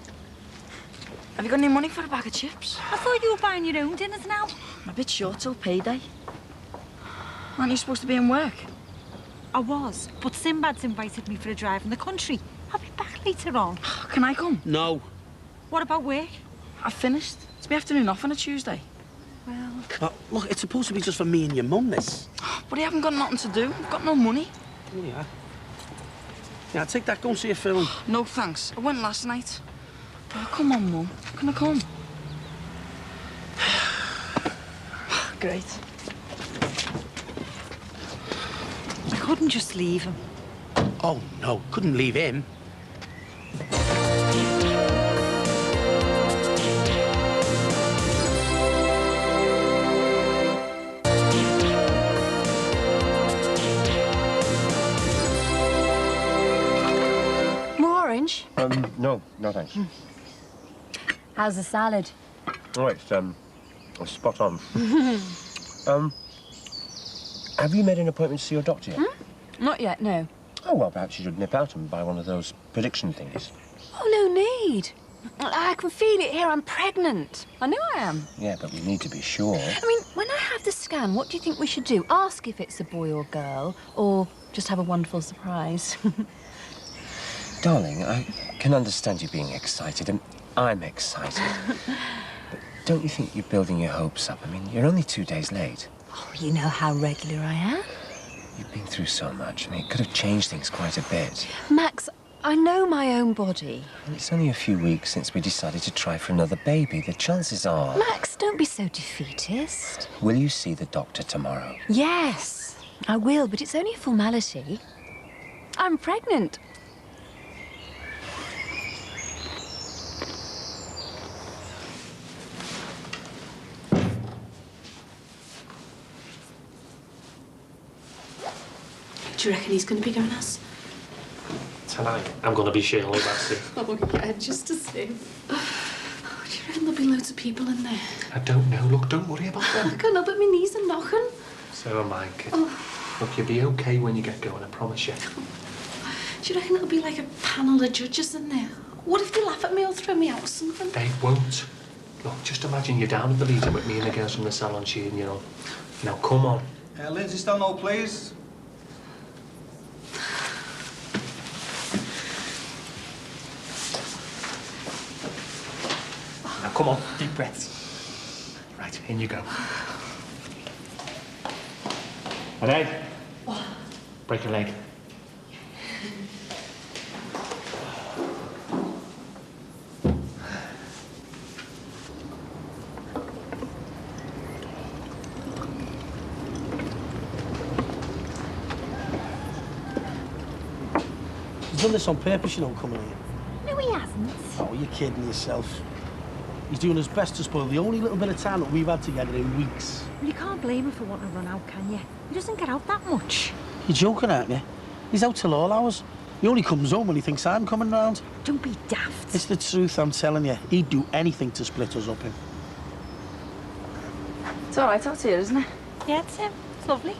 Have you got any money for a bag of chips? I thought you were buying your own dinners now. I'm a bit short till payday. Aren't you supposed to be in work? I was, but Sinbad's invited me for a drive in the country. I'll be back later on. Can I come? No. What about work? I've finished. It's my afternoon off on a Tuesday. Well, look, it's supposed to be just for me and your mum, this. But I haven't got nothing to do. I've got no money. Oh, yeah. Yeah, take that, go and see a film. No, thanks. I went last night. Oh, come on, Mum. Can I come? Great. I couldn't just leave him. Oh, no, couldn't leave him. No, thanks. How's the salad? Oh, it's spot on. Have you made an appointment to see your doctor yet? Not yet, no. Oh, well, perhaps you should nip out and buy one of those prediction thingies. Oh, no need. I can feel it here. I'm pregnant. I know I am. Yeah, but we need to be sure. I mean, when I have the scan, what do you think we should do? Ask if it's a boy or girl, or just have a wonderful surprise? Darling, I can understand you being excited, and I'm excited. But don't you think you're building your hopes up? I mean, you're only 2 days late. Oh, you know how regular I am. You've been through so much. I mean, it could have changed things quite a bit. Max, I know my own body. And it's only a few weeks since we decided to try for another baby. The chances are... Max, don't be so defeatist. Will you see the doctor tomorrow? Yes, I will, but it's only a formality. I'm pregnant. Do you reckon he's going to be going us? Tonight, I'm going to be Shirley Bassey. Oh, yeah, just to see. Oh, do you reckon there'll be loads of people in there? I don't know. Look, don't worry about them. I can't help it, my knees are knocking. So am I, kid. Oh. Look, you'll be okay when you get going, I promise you. Do you reckon it'll be like a panel of judges in there? What if they laugh at me or throw me out or something? They won't. Look, just imagine you're down at the Legion with me and the girls from the salon cheering you on. Now, come on. Lindsay Stanlow, please. Now, come on, deep breaths. Right, in you go. An egg. Break a leg. He's done this on purpose, you know, coming here. No, he hasn't. Oh, you're kidding yourself. He's doing his best to spoil the only little bit of time that we've had together in weeks. Well, you can't blame him for wanting to run out, can you? He doesn't get out that much. You're joking, aren't you? He's out till all hours. He only comes home when he thinks I'm coming round. Don't be daft. It's the truth, I'm telling you. He'd do anything to split us up in. It's all right out here, isn't it? Yeah, it's lovely.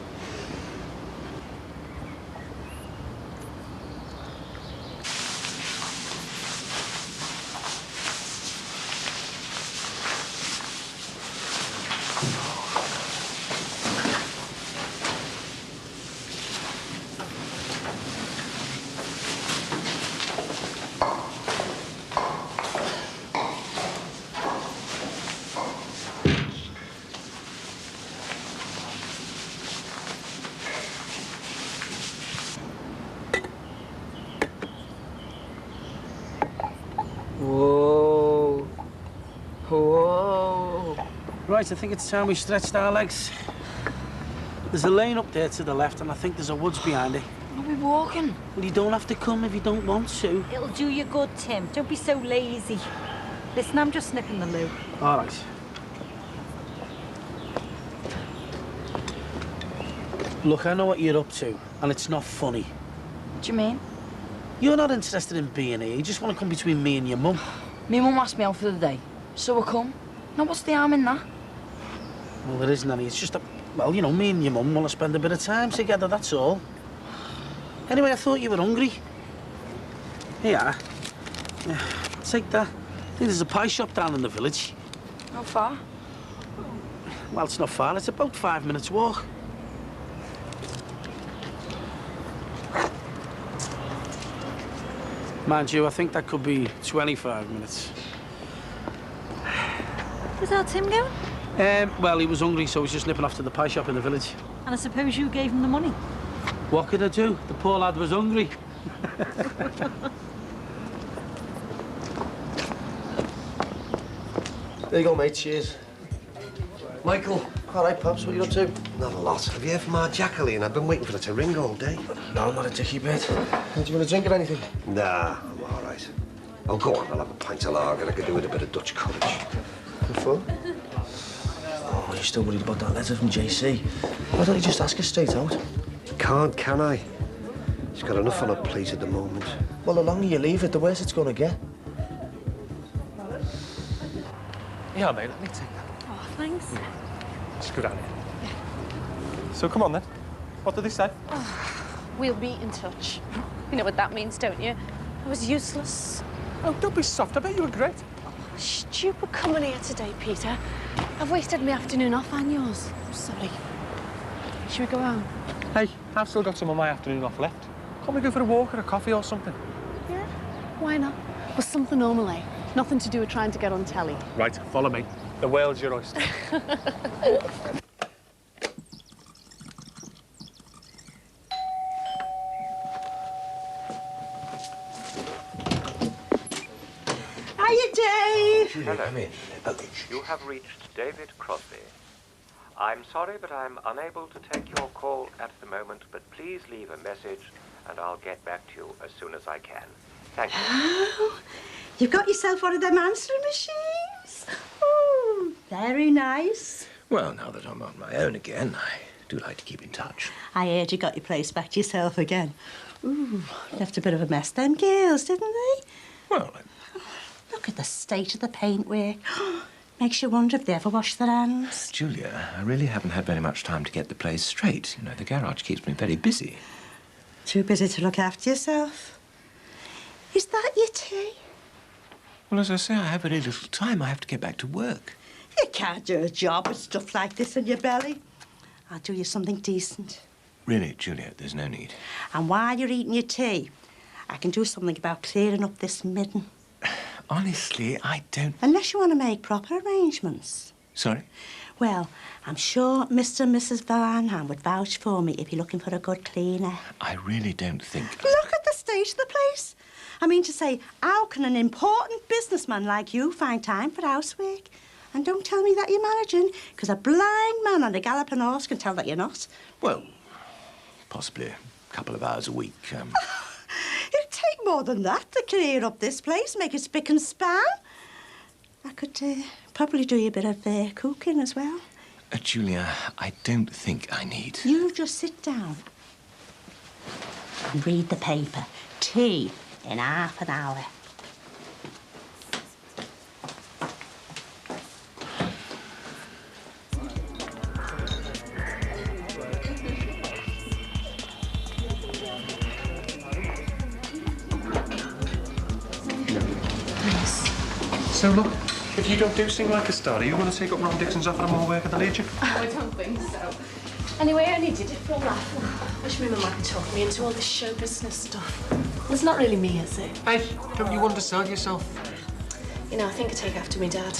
Whoa. Whoa. Right, I think it's time we stretched our legs. There's a lane up there to the left, and I think there's a woods behind it. Are we walking? Well, you don't have to come if you don't want to. It'll do you good, Tim. Don't be so lazy. Listen, I'm just sniffing the loo. All right. Look, I know what you're up to, and it's not funny. What do you mean? You're not interested in being here. You just want to come between me and your mum. Me mum asked me out for the day, so I come. Now, what's the harm in that? Well, there isn't any. It's just that, well, you know, me and your mum want to spend a bit of time together, that's all. Anyway, I thought you were hungry. Here you are. Yeah, take that. I think there's a pie shop down in the village. How far? Well, it's not far. It's about 5 minutes walk. Mind you, I think that could be 25 minutes. Is that Tim going? Well, he was hungry, so he's just nipping off to the pie shop in the village. And I suppose you gave him the money? What could I do? The poor lad was hungry. There you go, mate. Cheers. Michael. All right, Pops, what are you up to? Not a lot. Have you heard from our Jacqueline? I've been waiting for her to ring all day. No, not a dicky bit. Do you want a drink or anything? Nah, I'm all right. Oh, go on, I'll have a pint of lager. I could do with a bit of Dutch courage. Good fun? Oh, you're still worried about that letter from JC? Why don't you just ask her straight out? Can't, can I? She's got enough on her plate at the moment. Well, the longer you leave it, the worse it's going to get. Yeah, mate, let me take that. Oh, thanks. Just go down here. So come on then. What did they say? We'll be in touch. You know what that means, don't you? I was useless. Oh, don't be soft. I bet you were great. Stupid coming here today, Peter. I've wasted my afternoon off and yours. I'm sorry. Should we go home? Hey, I've still got some of my afternoon off left. Can't we go for a walk or a coffee or something? Yeah, why not? But something normal, eh? Nothing to do with trying to get on telly. Right, follow me. The world's your oyster. Hiya, Dave. Hello. You have reached David Crosby. I'm sorry, but I'm unable to take your call at the moment, but please leave a message and I'll get back to you as soon as I can. Thank you. Oh, you've got yourself one of them answering machines. Oh, very nice. Well, now that I'm on my own again, I do like to keep in touch. I heard you got your place back to yourself again. Ooh, left a bit of a mess, them girls, didn't they? Well, look at the state of the paintwork. Makes you wonder if they ever wash their hands. Julia, I really haven't had very much time to get the place straight. You know, the garage keeps me very busy. Too busy to look after yourself. Is that your tea? Well, as I say, I have very little time. I have to get back to work. You can't do a job with stuff like this in your belly. I'll do you something decent. Really, Julia, there's no need. And while you're eating your tea, I can do something about clearing up this midden. Honestly, I don't... Unless you want to make proper arrangements. Sorry? Well, I'm sure Mr. and Mrs. Varnham would vouch for me if you're looking for a good cleaner. I really don't think... Look at the state of the place. I mean to say, how can an important businessman like you find time for housework? And don't tell me that you're managing, because a blind man on a galloping horse can tell that you're not. Well, possibly a couple of hours a week. It'd take more than that to clear up this place, make it spick and span. I could probably do you a bit of cooking as well. Julia, I don't think I need... You just sit down and read the paper. Tea in half an hour. So, look, if you don't do Sing Like a Star, are you going to take up Ron Dixon's offer of more work at the Legion? I don't think so. Anyway, I only did it for a laugh. Wish my mum could talk me into all this show business stuff. Well, it's not really me, is it? Hey, don't you undersell yourself? You know, I think I take after my dad.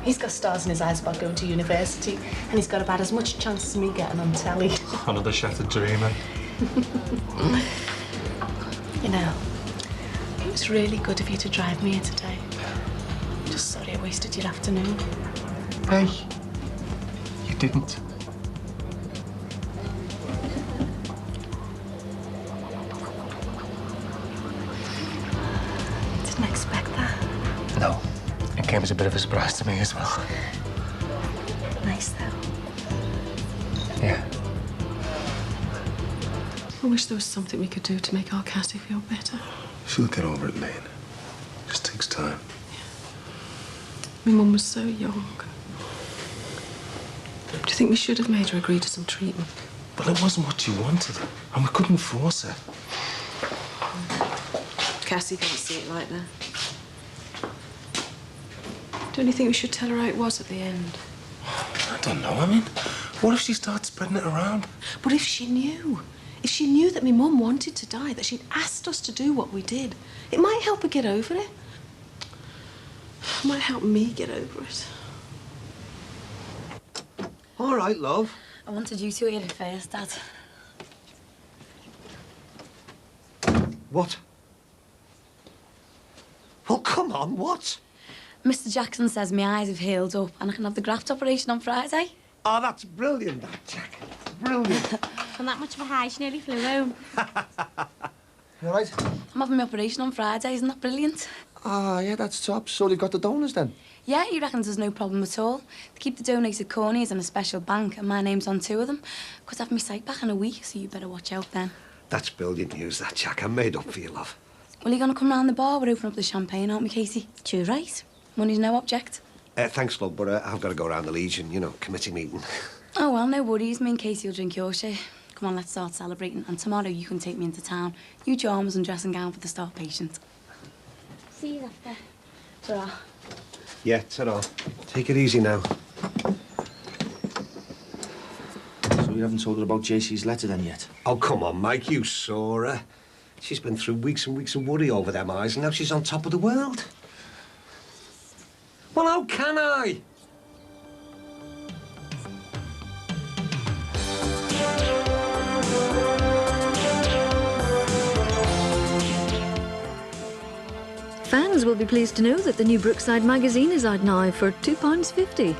He's got stars in his eyes about going to university, and he's got about as much chance as me getting on telly. Another shattered dreamer. You know, it was really good of you to drive me here today. Just sorry I wasted your afternoon. Hey, you didn't. Didn't expect that. No, it came as a bit of a surprise to me as well. Nice, though. Yeah. I wish there was something we could do to make our Cassie feel better. She'll get over it, Lane. Just takes time. My mum was so young. Do you think we should have made her agree to some treatment? Well, it wasn't what you wanted, and we couldn't force her. Cassie didn't see it like that. Don't you think we should tell her how it was at the end? I don't know. I mean, what if she starts spreading it around? But if she knew? If she knew that my mum wanted to die, that she'd asked us to do what we did, it might help her get over it. It might help me get over it. All right, love. I wanted you to hear it first, Dad. What? Well, come on, what? Mr. Jackson says my eyes have healed up and I can have the graft operation on Friday. Oh, that's brilliant, that, Jack. Brilliant. From that much of a high, she nearly flew home. You all right? I'm having my operation on Friday, isn't that brilliant? Ah, yeah, that's top. So they've got the donors then? Yeah, he reckons there's no problem at all. They keep the donated corneas in a special bank and my name's on 2 of them. Could have my sight back in a week, so you better watch out then. That's brilliant news, that, Jack. I'm made up for you, love. Well, you gonna come round the bar? We're opening up the champagne, aren't we, Casey? Too right. Money's no object. Thanks, love, but I've got to go round the Legion, you know, committee meeting. Oh, well, no worries. Me and Casey will drink your share. Come on, let's start celebrating. And tomorrow you can take me into town. You charms and dressing gown for the star patient. See you after. Ta-ra. Yeah, ta-ra. Take it easy now. So you haven't told her about JC's letter then yet? Oh, come on, Mike, you saw her. She's been through weeks and weeks of worry over them eyes, and now she's on top of the world. Well, how can I? Fans will be pleased to know that the new Brookside magazine is out now for £2.50.